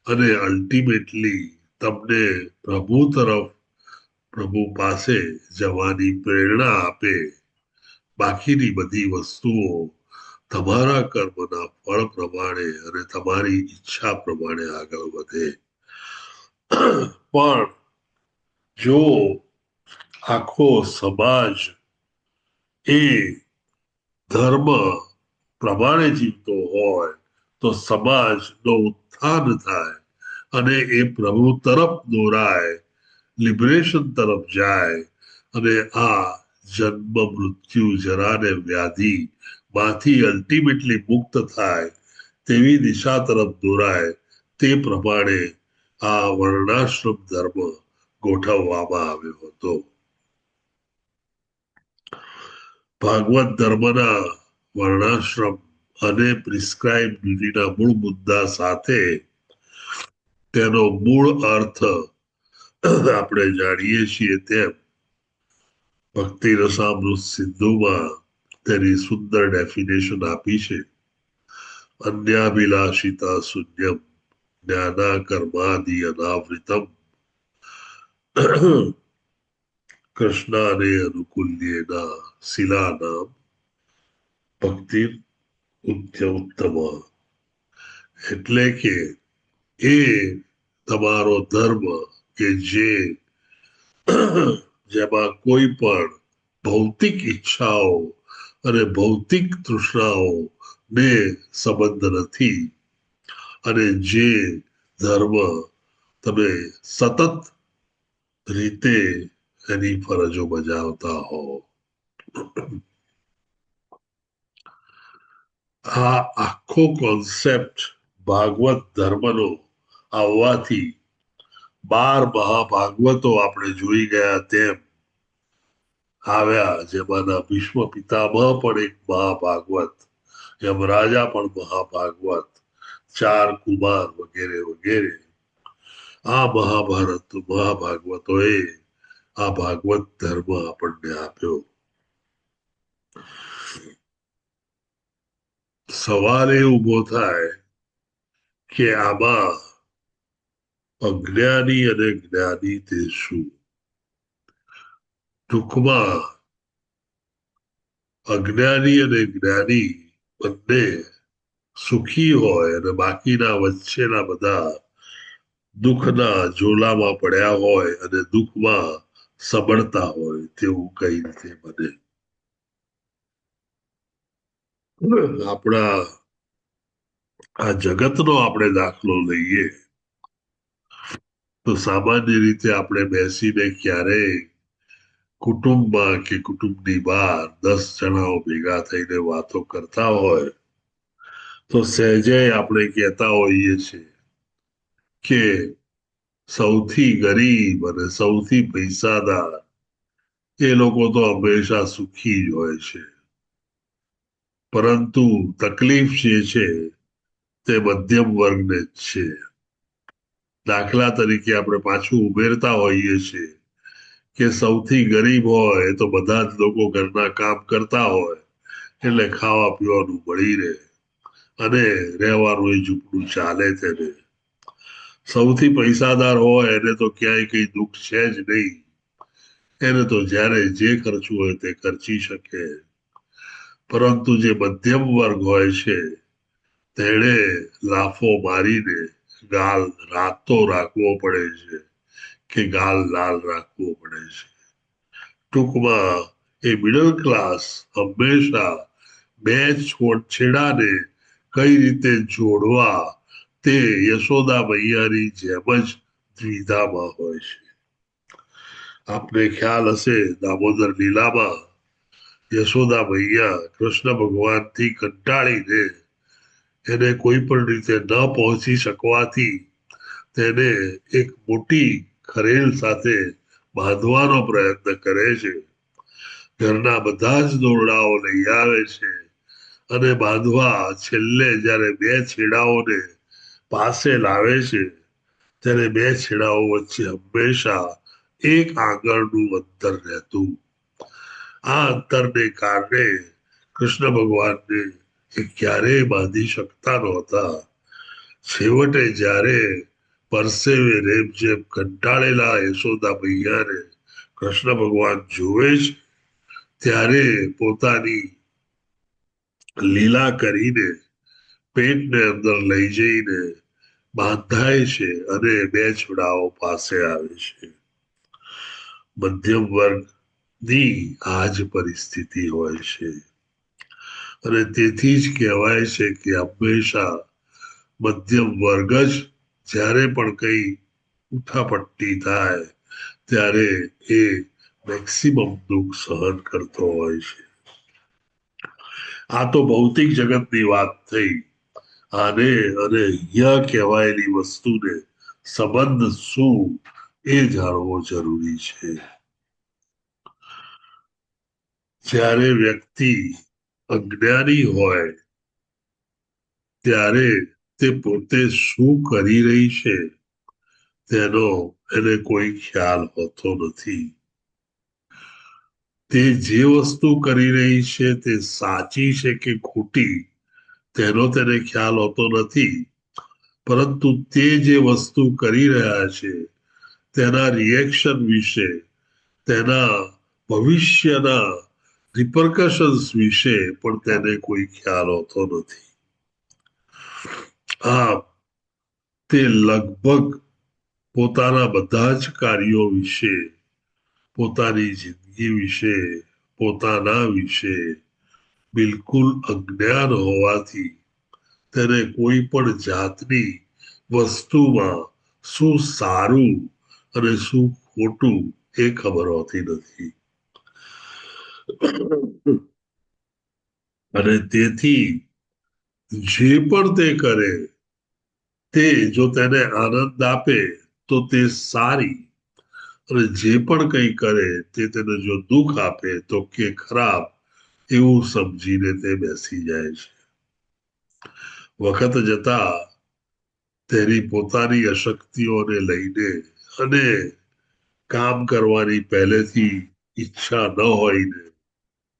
અને અલ્ટિમેટલી તમને પ્રભુ તરફ, પ્રભુ પાસે જવાની પ્રેરણા આપે. બાકીની બધી વસ્તુઓ તમારા કર્મના ફળ પ્રમાણે અને તમારી ઈચ્છા પ્રમાણે આગળ વધે. પણ જો આખો સમાજ એ ધર્મ પ્રમાણે જીવતો હોય તો સમાજનો ઉત્થાન થાય અને એ પ્રભુ તરફ દોરાય, લિબરેશન તરફ જાય અને આ જન્મ મૃત્યુ જરા ને વ્યાધિ માંથી અલ્ટિમેટલી મુક્ત થાય તેવી દિશા તરફ દોરાય. તે પ્રમાણે આ વર્ણાશ્રમ ધર્મ ગોઠવવામાં આવ્યો હતો. ભાગવત ધર્મના વર્ણાશ્રમ અને પ્રિસ્ક્રાઇબ ડ્યુટીના મૂળ મુદ્દા સાથે તેનો મૂળ અર્થ આપણે જાણીએ છીએ તેમ ભક્તિ રસામૃત સિંધુમાં તેની સુંદર ડેફિનેશન આપી છે. અન્યાભિલાષિતા શૂન્યમ જ્ઞાના કર્માદિ અનાવૃતમ કૃષ્ણાને અનુકૂલ્યેના શિલાનામ ભક્તિ ઉત્તમ. એટલે કે એ તમારો ધર્મ કે જેમાં કોઈ પણ ભૌતિક ઈચ્છાઓ અને ભૌતિક તૃષ્ણાઓ ને સંબંધ નથી, અને જે ધર્મ તમે સતત રીતે એની ફરજો બજાવતા હો. આ આખો કોન્સેપ્ટ ભાગવત ધર્મનો આવવાથી 12 મહાભાગવતો આપણે જોઈ ગયા તેમ આવ્યા, જેમાંના ભીષ્મ પિતામહ પણ એક મહાભાગવત, યમરાજા પણ મહાભાગવત, 4 કુમાર વગેરે વગેરે. આ મહાભાગવતોએ આ ભાગવત ધર્મ આપણને આપ્યો. સવાલ એ ઉભો થાય કે આમાં અજ્ઞાની અને જ્ઞાની તે શું? ટૂંકમાં અજ્ઞાની અને જ્ઞાની બંને સુખી હોય અને બાકીના વચ્ચેના બધા દુઃખના ઝોલામાં પડ્યા હોય અને દુઃખમાં સબળતા હોય તેવું કઈ રીતે બને? આપણા આ જગતનો આપણે દાખલો લઈએ તો સામાન્ય રીતે આપણે બેસીને ક્યારેય કુટુંબમાં કે કુટુંબની બહાર 10 જણાઓ ભેગા થઈને વાતો કરતા હોય તો સહેજે આપણે કહેતા હોઈએ છીએ કે સૌથી ગરીબ અને સૌથી પૈસાદાર એ લોકો તો હંમેશા સુખી જ હોય છે, પરંતુ તકલીફ જે છે તે મધ્યમ વર્ગને જ છે. દાખલા તરીકે આપણે પાછું ઉમેરતા હોઈએ છીએ કે સૌથી ગરીબ હોય તો બધા જ લોકો ઘરના કામ કરતા હોય એટલે ખાવા પીવાનું મળી રહે અને રહેવાનું એ ઝૂંપડું ચાલે તેને. સૌથી પૈસાદાર હોય એને તો ક્યાંય કઈ દુઃખ છે જ નહીં, એને તો જ્યારે જે ખર્ચવું હોય તે ખર્ચી શકે, પરંતુ જે મધ્યમ વર્ગ હોય છે તેણે લાફો મારીને ગાલ રાતો રાખવો પડે છે કે ગાલ લાલ રાખવો પડે છે. ટૂંકમાં એ મિડલ ક્લાસ હંમેશા બે છેડાને કઈ રીતે જોડવા તે યશોદા મૈયાની જેમ જ દ્વિધામાં હોય છે. આપને ખ્યાલ હશે દામોદર લીલામાં યશોદા મૈયા કૃષ્ણ ભગવાનથી કંટાળીને એને કોઈ પણ રીતે ન પહોંચી શકવાથી તેને એક મોટી ખરેલ સાથે બાંધવાનો પ્રયત્ન કરે છે. ઘરના બધા જ દોરડાઓ લઈ આવે છે અને બાંધવા છેલ્લે જ્યારે બે છેડાઓને પાસે લાવે છે ત્યારે બે છેડાઓ વચ્ચે હંમેશા એક આંગળનું અંતર રહેતું. આ અંતરને કારણે કૃષ્ણ ભગવાનને એ ક્યારેય બાંધી શકતા નહોતા. છેવટે જ્યારે પરસેવે રેબઝેબ કંટાળેલા યશોદા મૈયાને કૃષ્ણ ભગવાન જોવે છે ત્યારે પોતાની લીલા કરીને પેટને અંદર લઈ જઈને બાંધાય છે અને બે છોડાઓ પાસે આવે છે. મધ્યમ વર્ગની આ જ પરિસ્થિતિ હોય છે અને તેથી જ કહેવાય છે કે હંમેશા મધ્યમ વર્ગ જ જ્યારે પણ કઈ ઉઠાપટ્ટી થાય ત્યારે એ મેક્સિમમ દુઃખ સહન કરતો હોય છે. આ તો ભૌતિક જગતની વાત થઈ. આને અને અહીંયા કહેવાયેલી વસ્તુને સંબંધ શું એ જાણવો જરૂરી છે. જ્યારે વ્યક્તિ અજ્ઞાની હોય ત્યારે તે પોતે શું કરી રહી છે તેનો એને કોઈ ખ્યાલ હોતો નથી. તે જે વસ્તુ કરી રહી છે તે સાચી છે કે ખોટી તેનો તેને ખ્યાલ હોતો નથી, પરંતુ તે જે વસ્તુ કરી રહ્યા છે તેના રિએક્શન વિશે, તેના ભવિષ્યના રિપરકશન્સ વિશે પણ તેને કોઈ ખ્યાલ હોતો નથી. આમ તે લગભગ પોતાના બધા જ કાર્યો વિશે, પોતાની જિંદગી વિશે, પોતાના વિશે બિલકુલ અજ્ઞાન હોવાથી તેને કોઈ પણ જાતની વસ્તુમાં શું સારું અને શું ખોટું એ ખબર હોતી નથી. અને તેથી જે પણ તે કરે તે જો તેને આનંદ આપે તો તે સારી, અને જે પણ કંઈ કરે તે તેને જો દુઃખ આપે તો કે ખરાબ એવું સમજીને તે બેસી જાય છે. વખત જતા તેની પોતાની અશક્તિઓને લઈને અને કામ કરવાની પહેલેથી ઈચ્છા ન હોઈને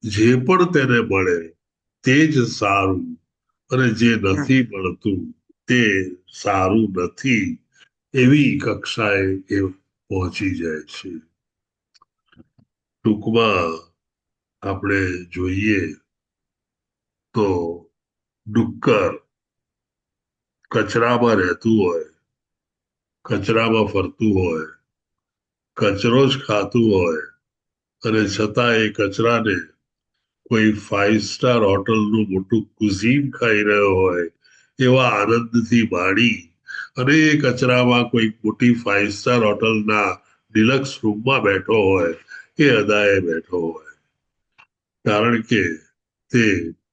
જે પણ તેને મળે તે જ સારું, અને જે નથી મળતું તે સારું નથી એવી કક્ષાએ એ પહોંચી જાય છે. ટૂંકમાં આપણે જોઈએ તો ડુક્કર કચરામાં રહેતું હોય, કચરામાં ફરતું હોય, કચરો જ ખાતું હોય અને છતાં એ કચરાને કોઈ 5 સ્ટાર હોટલનું મોટું કુઝીન ખાઈ રહ્યો હોય એવા આનંદથી માણી અને એ કચરામાં કોઈ મોટી 5 સ્ટાર હોટલના ડિલક્સ રૂમમાં બેઠો હોય એ અદાએ બેઠો હોય, કારણ કે તે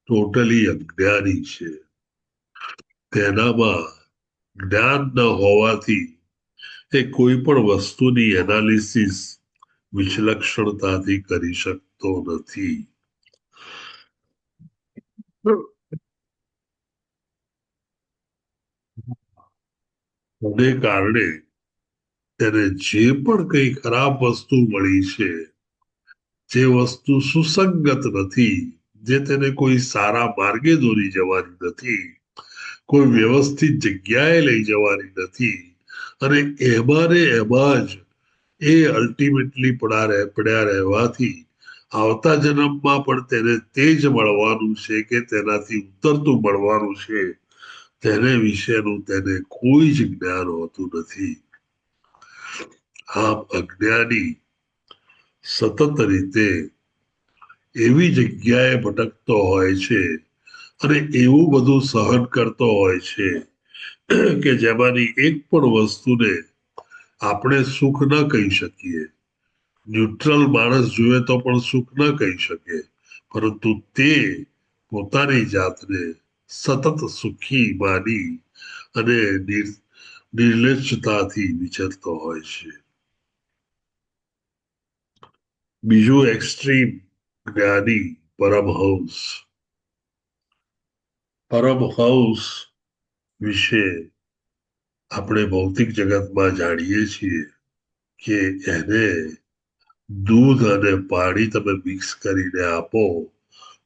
ટોટલી અજ્ઞાની છે. તેનામાં જ્ઞાન ન હોવાથી એ કોઈ પણ વસ્તુની એનાલિસિસ વિચલક્ષણતાથી કરી શકતો નથી. એને કારણે તેને જે પણ કઈ ખરાબ વસ્તુ મળી છે, જે વસ્તુ સુસંગત નથી, જે તેને કોઈ સારા માર્ગે દોરી જવાની નથી, કોઈ વ્યવસ્થિત જગ્યાએ લઈ જવાની નથી, અને એમાં ને એમાં જ એ અલ્ટિમેટલી પડ્યા રહેવાથી આવતા જન્મમાં પણ તેને તે જ મળવાનું છે કે તેનાથી ઉતરતું મળવાનું છે, તેને વિશેનું તેને કોઈ જ જ્ઞાન હોતું નથી. આમ અજ્ઞાની સતત રીતે એવી જગ્યાએ ભટકતો હોય છે અને એવું બધું સહન કરતો હોય છે કે જેમાંની એક પણ વસ્તુને આપણે સુખ ન કહી શકીએ. ન્યુટ્રલ માણસ જોઈએ તો પણ સુખ ન કહી શકે, પરંતુ તે પોતાની જાતને સતત સુખી માની અને નિર્લજ્જતાથી વિચરતો હોય છે. બીજું એક્સ્ટ્રીમ જ્ઞાની પરમહંસ વિશે આપણે ભૌતિક જગતમાં જાણીએ છીએ કે એને દૂધ અને પાણી તમે મિક્સ કરીને આપો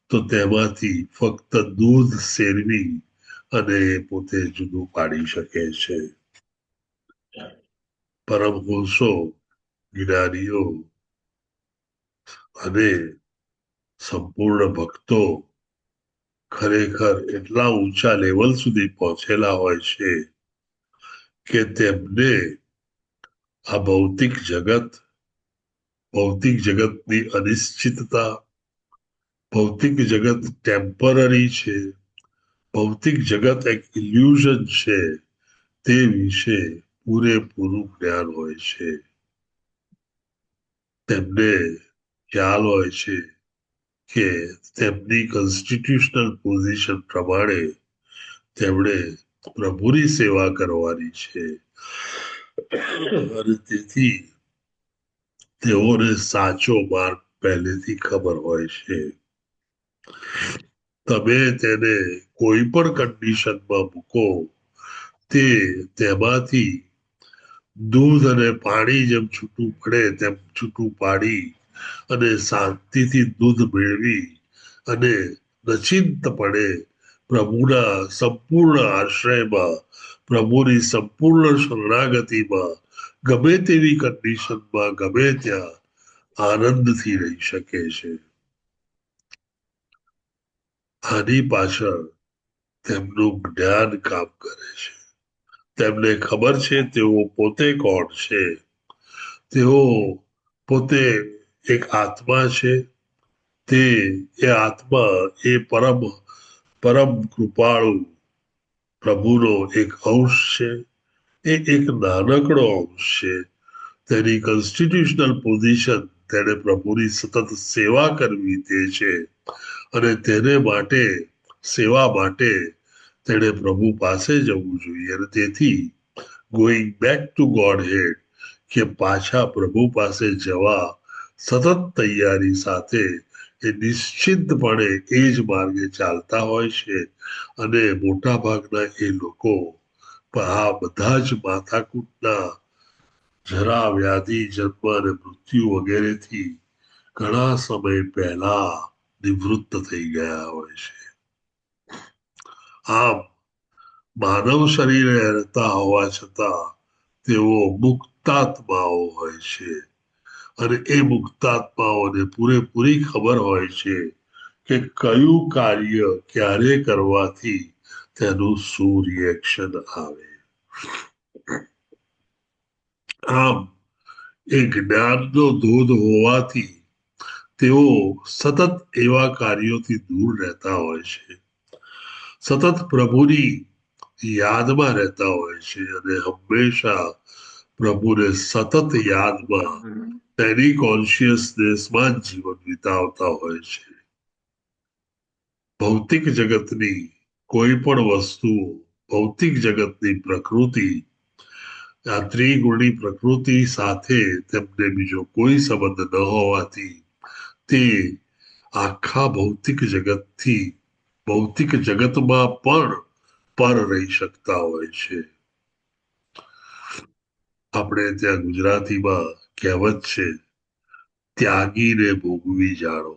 તો તેમાંથી ફક્ત દૂધ શેરવી અને પોતે જુદું પાડી શકે છે. પરમહંસો, જ્ઞાનીઓ અને સંપૂર્ણ ભક્તો ખરેખર એટલા ઊંચા લેવલ સુધી પહોંચેલા હોય છે કે તેમને આ ભૌતિક જગતની અનિશ્ચિતતા, ભૌતિક જગત ટેમ્પરરી છે, ભૌતિક જગત એક ઇલ્યુઝન છે, તે વિશે પૂરેપૂરું જ્ઞાન હોય છે. તેમને ખ્યાલ હોય છે કે તેમની કોન્સ્ટિટ્યુશનલ પોઝિશન પ્રમાણે તેમણે પ્રભુની સેવા કરવાની છે અને તેથી તેઓને સાચો માર્ગ પહેલેથી ખબર હોય છે. તમે તેને કોઈ પણ કન્ડિશનમાં મૂકો, તે તેમાંથી દૂધ અને પાણી જેમ છૂટું પડે તેમ છૂટું પાડી અને શાંતિથી દૂધ મેળવી અને નચિંતપણે પ્રભુના સંપૂર્ણ આશ્રયમાં, પ્રભુની સંપૂર્ણ શરણાગતિમાં ગમે તેવી કન્ડિશનમાં ગમે ત્યાં આનંદથી રહી શકે છે. આની પાછળ તેમનું જ્ઞાન કામ કરે છે. તેમને ખબર છે તેઓ પોતે કોણ છે. તેઓ પોતે એક આત્મા છે. તે આત્મા એ પરમ કૃપાળુ પ્રભુનો એક અંશ છે. એ એક નાનકડો અંશ છે. તેની કોન્સ્ટિટ્યુશનલ પોઝિશન તેને પ્રભુની સતત સેવા કરવી તે છે અને તેને માટે સેવા માટે તેણે પ્રભુ પાસે જવું જોઈએ અને તેથી ગોઈંગ બેક ટુ ગોડ હેડ કે પાછા પ્રભુ પાસે જવા સતત તૈયારી સાથે એ નિશ્ચિતપણે એ જ માર્ગે ચાલતા હોય છે અને મોટા ભાગના એ લોકો આ બધા જ માથાકૂટના જરા, વ્યાધિ, જન્મ અને મૃત્યુ વગેરેથી ઘણા સમય પહેલા નિવૃત્ત થઈ ગયા હોય છે. આમ માનવ શરીરે રહેતા હોવા છતાં તેઓ મુક્તાત્માઓ હોય છે અને એ મુક્તાત્માઓને પૂરેપૂરી ખબર હોય છે કે કયું કાર્ય ક્યારે કરવાથી તેનું શું રિએક્શન આવે. આમ એ જ્ઞાનનો ધોધ હોવાથી તેઓ સતત એવા કાર્યોથી દૂર રહેતા હોય છે, સતત પ્રભુની યાદમાં રહેતા હોય છે અને હંમેશા પ્રભુને સતત યાદમાં તેની કોન્શિયસનેસમાં જીવન વિતાવતા હોય છે. ભૌતિક જગતની કોઈ પણ વસ્તુ, ભૌતિક જગતની પ્રકૃતિ, આ ત્રિગુણી પ્રકૃતિ સાથે તેમને બીજો કોઈ સંબંધ ન હોવાથી તે આખા ભૌતિક જગતમાં પણ પર રહી શકતા હોય છે. આપણે ત્યાં ગુજરાતીમાં કહેવત છે, ત્યાગીને ભોગવી જાણો.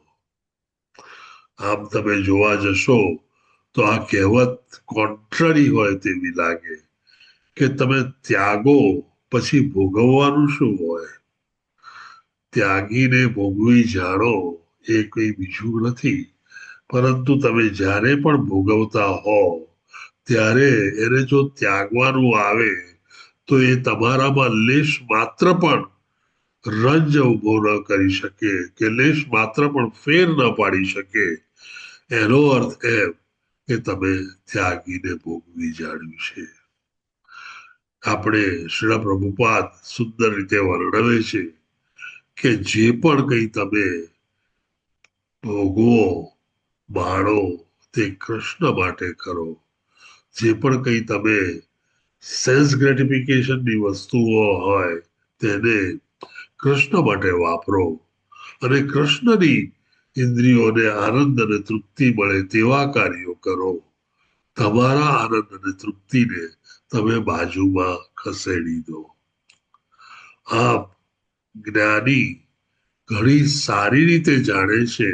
આમ તમે જોવા જશો તો આ કહેવત કોન્ટ્રરી હોય તેવી લાગે કે તમે ત્યાગો પછી ભોગવવાનું શું હોય. ત્યાગીને ભોગવી જાણો એ કઈ બીજું નથી, પરંતુ તમે જ્યારે પણ ભોગવતા હો ત્યારે એને જો ત્યાગવાનું આવે તો એ તમારામાં લેશ માત્ર પણ રંજ ઉભો ન કરી શકે કે લેશ માત્ર પણ ફેર ન પાડી શકે. એનો અર્થ એમ કે તમે ત્યાગીને ભોગવી જાણ્યું છે. આપણે શ્રી પ્રભુપાદ સુંદર રીતે વર્ણવે છે કે જે પણ કંઈ તમે ભોગવો બાળો તે કૃષ્ણ માટે કરો. જે પણ કંઈ તમે સેન્સ ગ્રેટિફિકેશનની વસ્તુઓ હોય તેને કૃષ્ણ માટે વાપરો અને કૃષ્ણની ઇન્દ્રિયોને આનંદ અને તૃપ્તિ મળે તેવા કાર્યો કરો. તમારા આનંદ અને તૃપ્તિને તમે બાજુમાં ખસેડી દો. આમ જ્ઞાની ઘણી સારી રીતે જાણે છે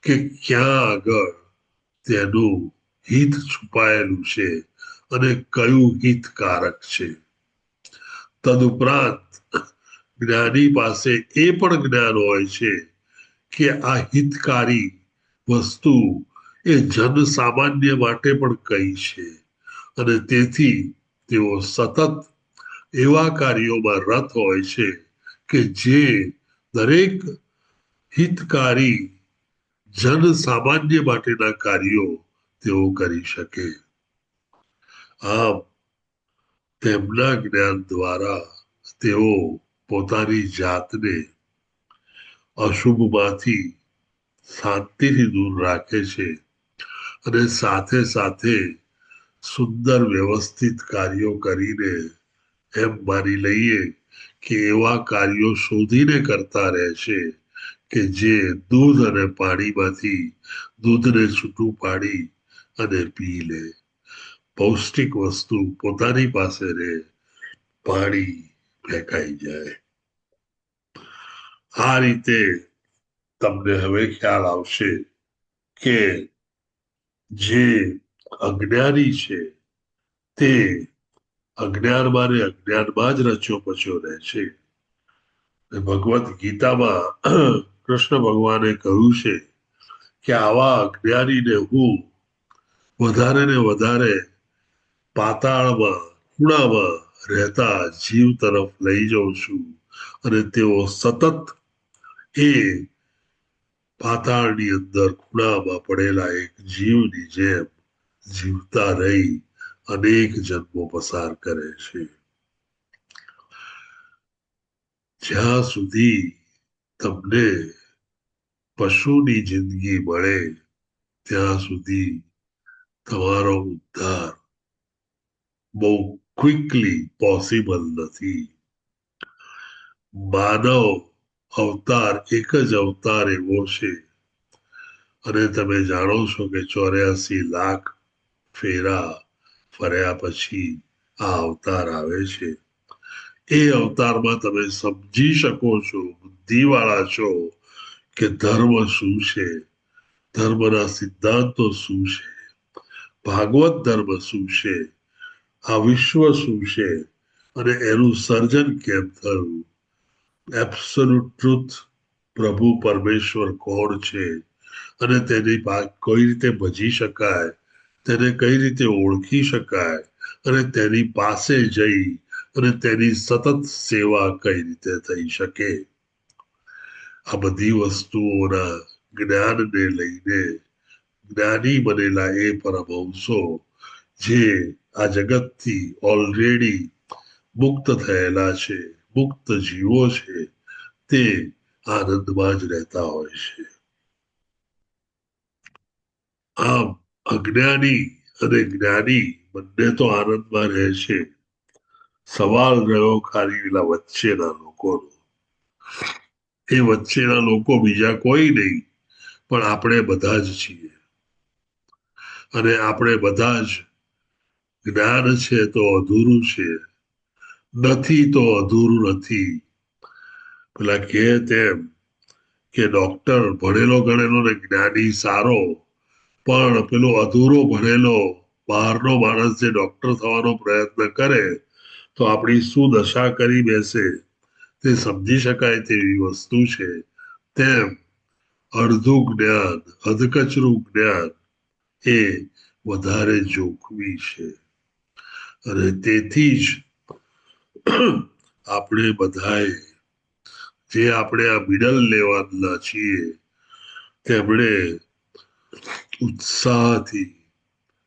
કે ક્યાં આગળ તેનું હિત છુપાયેલું છે અને કયું હિતકારક છે. તદુપરાંત જ્ઞાની પાસે એ પણ જ્ઞાન હોય છે કે આ હિતકારી વસ્તુ એ જન સામાન્ય માટે પણ કઈ છે અને તેથી તેઓ સતત એવા કાર્યોમાં રત હોય છે કે જે દરેક હિતકારી જન સામાન્ય માટેના કાર્યો તેઓ કરી શકે. આમ તેમના જ્ઞાન દ્વારા તેઓ પોતાની જાતને અશુભમાંથી શાંતિથી દૂર રાખે છે અને સાથે સાથે સુંદર વ્યવસ્થિત કાર્યો કરીને એમ માની લઈએ કે એવા કાર્યો શોધીને કરતા રહે છે કે જે દૂધ અને પાણીમાંથી દૂધને છૂટું પાડી અને પી લે. પૌષ્ટિક વસ્તુ પોતાની પાસે રહે, પાણી ફેંકાઈ જાય. આ રીતે તમને હવે ખ્યાલ આવશે કે જે અજ્ઞાની છે તે અજ્ઞાનમાં ને અજ્ઞાનમાં જ રચ્યો પચ્યો રહે છે. ભગવદ્ ગીતામાં કૃષ્ણ ભગવાને કહ્યું છે કે આવા અજ્ઞાનીને હું વધારે ને વધારે પાતાળમાં ખૂણામાં રહેતા જીવ તરફ લઈ જાઉં છું અને તેઓ સતત એ પાતાળની અંદર ખૂણામાં પડેલા એક જીવની જેમ જીવતા રહી અનેક જન્મો પસાર કરે છે. જ્યાં સુધી તમને પશુની જિંદગી મળે ત્યાં સુધી તમારો ઉદ્ધાર બહુ ક્વિકલી પોસિબલ નથી. માનવ અવતાર એક જ અવતાર એવો છે અને તમે જાણો છો કે 84 લાખ ફેરા ફર્યા પછી આ અવતાર આવે છે. એ અવતારમાં તમે સમજી શકો છો, બુદ્ધિવાળા છો કે ધર્મ શું છે, ધર્મના સિદ્ધાંતો શું છે, ભાગવત ધર્મ શું છે, આ વિશ્વ શું છે અને એનું સર્જન કેમ થયું, એબ્સોલ્યુટ ટ્રુથ પ્રભુ પરમેશ્વર કોણ છે અને તેની કઈ રીતે ભજી શકાય, તેને કઈ રીતે ઓળખી શકાય અને તેની પાસે જઈ અને તેની સતત સેવા કઈ રીતે થઈ શકે. આ બધી વસ્તુઓના જ્ઞાનને લઈને જ્ઞાની બનેલા એ પરમહંસો જે આ જગતથી ઓલરેડી મુક્ત થયેલા છે, મુક્ત જીવો છે, તે આનંદમાં જ રહેતા હોય છે. આમ અજ્ઞાની અને જ્ઞાની બંને તો આનંદમાં રહે છે. સવાલ રહ્યો ખાલી પેલા વચ્ચેના લોકોનો. એ વચ્ચેના લોકો બીજા કોઈ નહીં પણ આપણે બધા જ છીએ અને આપણે બધા જ જ્ઞાન છે તો અધૂરું છે, નથી તો અધૂરું નથી. પેલા કહે તેમ કે ડોક્ટર ભણેલો ગણેલો ને જ્ઞાની સારો, પણ પેલો અધૂરો ભણેલો બહારનો માણસ જે ડોક્ટર થવાનો પ્રયત્ન કરે તો આપણી શું દશા કરી બેસે તે સમજી શકાય તેવી વસ્તુ છે, તેમ અડધું જ્ઞાન, અધકચરું જ્ઞાન એ વધારે જોખમી છે. અને તેથી જ આપણે બધાએ જે આપણે આ મિડલ લેવલના છીએ તેમણે ઉત્સાહથી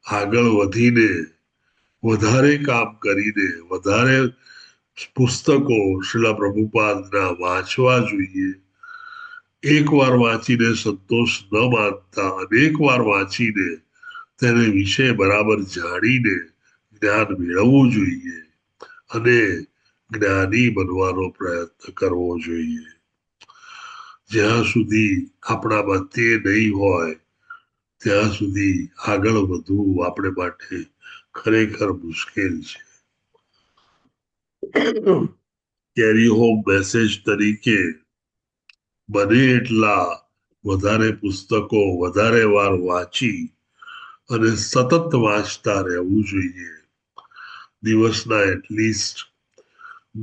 આગળ વધીને વધારે કામ કરીને વધારે પુસ્તકો શ્રીલા પ્રભુપાદના વાંચવા જોઈએ. એકવાર વાંચીને સંતોષ ન માનતા અનેક વાર વાંચીને તેને વિશે બરાબર જાણીને જ્ઞાન મેળવવું જોઈએ અને જ્ઞાની બનવાનો પ્રયત્ન કરવો જોઈએ. જ્યાં સુધી આપણામાં તે નહીં હોય ત્યાં સુધી આગળ વધવું આપણે માટે ખરેખર મુશ્કેલ છે. કેરી હોમ મેસેજ તરીકે બને એટલા વધારે પુસ્તકો વધારે વાર વાંચી અને સતત વાંચતા રહેવું જોઈએ. દિવસના એટલીસ્ટ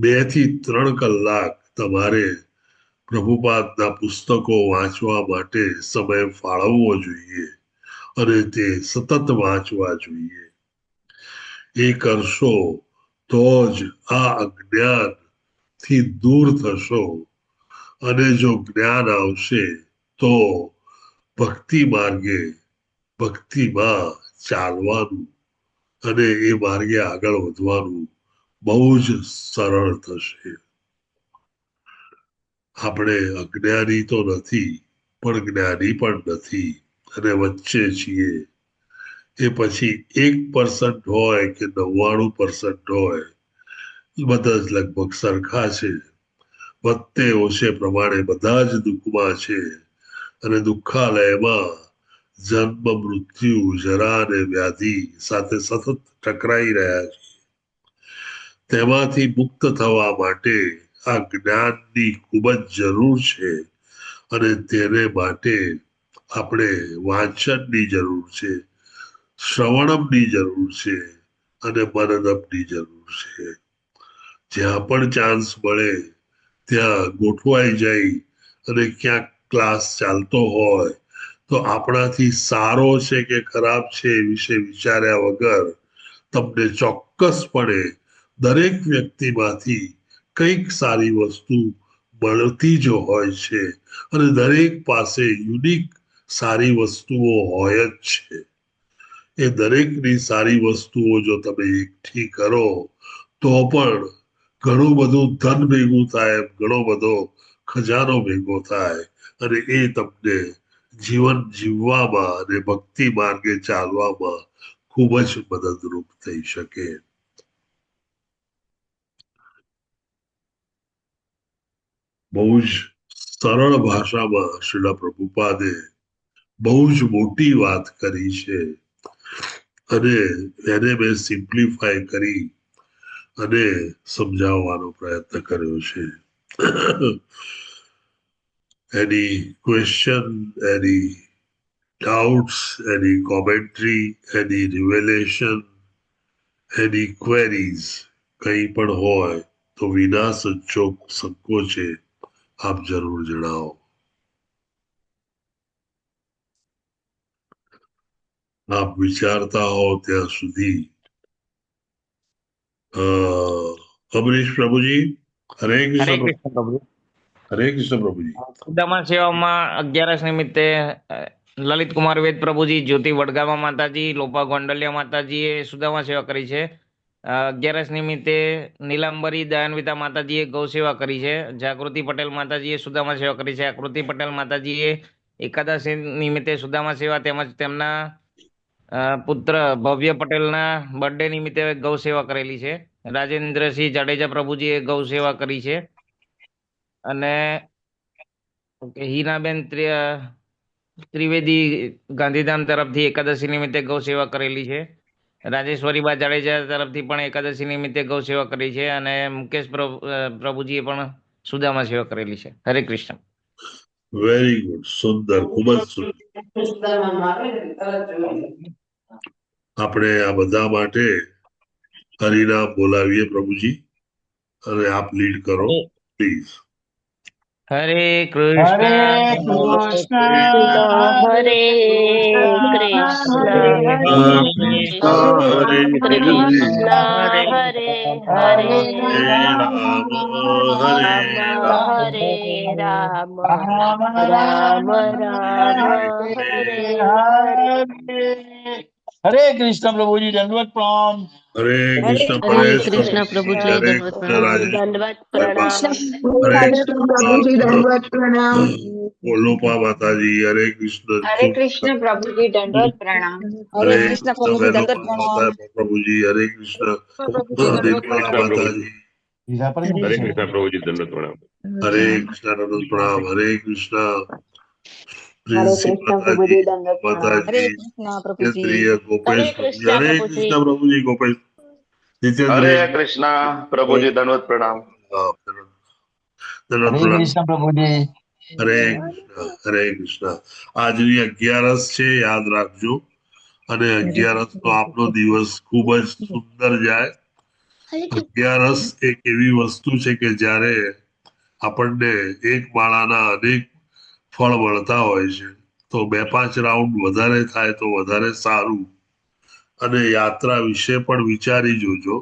2 થી 3 કલાક તમારે પ્રભુપાદના પુસ્તકો વાંચવા માટે સમય ફાળવવો જોઈએ અને તે સતત વાંચવા જોઈએ. એ કરશો તો જ આ અજ્ઞાન થી દૂર થશો અને જો જ્ઞાન આવશે તો ભક્તિ માર્ગે ભક્તિમાં ચાલવાનું અને એ માર્ગે આગળ વધવાનું બહુ જ સરળ થશે. આપણે અજ્ઞાની તો નથી પણ જ્ઞાની પણ નથી અને વચ્ચે છીએ. એ પછી 1% હોય કે 99% હોય બધા જ લગભગ સરખા છે. વધતે ઓછે પ્રમાણે બધા જ દુઃખમાં છે અને દુઃખાલયમાં જન્મ મૃત્યુ જરા અને વ્યાધિ સાથે સતત ટકરાઈ રહ્યા છે. તેમાંથી મુક્ત થવા માટે આ જ્ઞાનની ખૂબ જ જરૂર છે અને તેને માટે આપણે વાંચનની જરૂર છે, શ્રવણમની જરૂર છે અને મનનમની જરૂર છે. જ્યાં પણ ચાન્સ મળે ત્યાં ગોઠવાઈ જાય અને ક્યાંક ક્લાસ ચાલતો હોય તો આપણાથી સારો છે કે ખરાબ છે એ વિશે વિચાર્યા વગર તમને ચોક્કસપણે દરેક વ્યક્તિમાંથી કંઈક સારી વસ્તુ મળતી જ હોય છે અને દરેક પાસે યુનિક સારી વસ્તુઓ હોય જ છે. એ દરેકની સારી વસ્તુઓ જો તમે એકઠી કરો તો પણ ઘણું બધું ધન ભેગું થાય, ઘણો બધો ખજાનો ભેગો થાય અને એ તમને જીવન જીવવામાં અને ભક્તિ માર્ગે ચાલવામાં ખૂબ જ મદદરૂપ થઈ શકે. બહુ જ સરળ ભાષામાં શ્રીલા પ્રભુપાદે બહુ જ મોટી વાત કરી છે અને એને મેં સિમ્પ્લિફાય કરી અને સમજાવવાનો પ્રયત્ન કર્યો છે. Any question, any doubts, any commentary, any revelation, any queries કંઈ પણ હોય તો વિના સંકોચે આપ જરૂર જણાવો. આપ વિચારતા હો ત્યાં સુધી અમરીશ પ્રભુજી, હરે કૃષ્ણ પ્રભુ. હરે કૃષ્ણ પ્રભુજી. સુદામા સેવામાં 11 નિમિત્તે લલિત કુમાર વેદ પ્રભુજી, જ્યોતિ વડગામા માતાજી, લોપા ગોંડલિયા માતાજીએ સુદામા સેવા કરી છે. 11 નિમિત્તે નીલાંબરી દયાન્વિતા માતાજીએ ગૌ સેવા કરી છે. જાગૃતિ પટેલ માતાજીએ સુદામા સેવા કરી છે. આકૃતિ પટેલ માતાજીએ એકાદશી નિમિત્તે સુદામા સેવા તેમજ તેમના પુત્ર ભવ્ય પટેલના બર્થડે નિમિત્તે ગૌ સેવા કરેલી છે. રાજેન્દ્રસિંહ જાડેજા પ્રભુજીએ ગૌ સેવા કરી છે અને હિનાબેન ત્રિવેદી ગાંધીધામ તરફથી એકાદશી નિમિત્તે ગૌ સેવા કરેલી છે. રાજેશ્વરીબા જાડેજા તરફથી પણ એકાદશી નિમિત્તે ગૌ સેવા કરી છે અને મુકેશ પ્રભુજીએ પણ સુદામા સેવા કરેલી છે. હરે કૃષ્ણ. વેરી ગુડ, સુંદર, ખૂબ જ સુંદર. આપણે આ બધા માટે હરિનામ બોલાવીએ પ્રભુજી અને આપ લીડ કરો. Please. હરે કૃષ્ણ હરે કૃષ્ણ કૃષ્ણ હરે હરે રામ રામ રામ હરે હરે હરે કૃષ્ણ પ્રભુજી દંડવત પ્રણામ. હરે કૃષ્ણ હરે પરેશ કૃષ્ણ પ્રભુજી, પ્રભુજી હરે કૃષ્ણ રાજેશ દંડવત પ્રણામ. હરે કૃષ્ણ લોપા માતાજી, હરે કૃષ્ણ હરે કૃષ્ણ પ્રભુજી દંડવત પ્રણામ. હરે કૃષ્ણ પ્રભુજી, હરે કૃષ્ણ નિર્મલા માતાજી, હરે કૃષ્ણ પ્રભુજી દંડવત પ્રણામ. હરે કૃષ્ણ દંડવત પ્રણામ. હરે કૃષ્ણ પ્રિન્સી માતાજી, માતાજી ક્ષત્રિય ગોપેશ પ્રભુજી, હરે કૃષ્ણ પ્રભુજી ગોપેશ જીતેન્દ્ર, હરે કૃષ્ણ પ્રભુજી દંડવત પ્રણામ. દંડવત હરે પ્રણામ. કૃષ્ણ પ્રભુજી. હરે કૃષ્ણ, હરે કૃષ્ણ. આજની 11સ છે, યાદ રાખજો. અને 11સ નો આપનો દિવસ ખૂબ જ સુંદર જાય. 11સ એક એવી વસ્તુ છે કે જ્યારે આપણને એક માળાના અનેક ફળ મળતા હોય છે. તો 2-5 રાઉન્ડ વધારે થાય તો વધારે સારું. અને યાત્રા વિશે પણ વિચારી જોજો.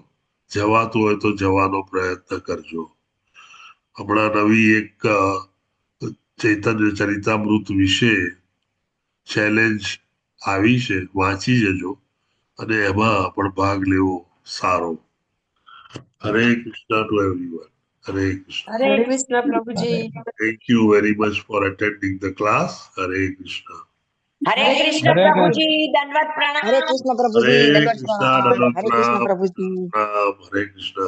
જવાતું હોય તો જવાનો પ્રયત્ન કરજો. હમણાં નવી એક ચૈતન્ય ચરિતામૃત વિશે ચેલેન્જ આવી છે, વાંચી જજો અને એમાં પણ ભાગ લેવો સારો. હરે કૃષ્ણ ટુ એવરીવન. હરે કૃષ્ણ. હરે કૃષ્ણ પ્રભુજી. Thank you very much for attending the class. Hare Krishna. હરે કૃષ્ણ પ્રભુજી દંડવત પ્રણામ. હરે કૃષ્ણ Hare પ્રભુજી દંડવત Krishna, પ્રણામ. Dandavat હરે કૃષ્ણ Pranam, પ્રભુજી. Pranam. Hare Krishna.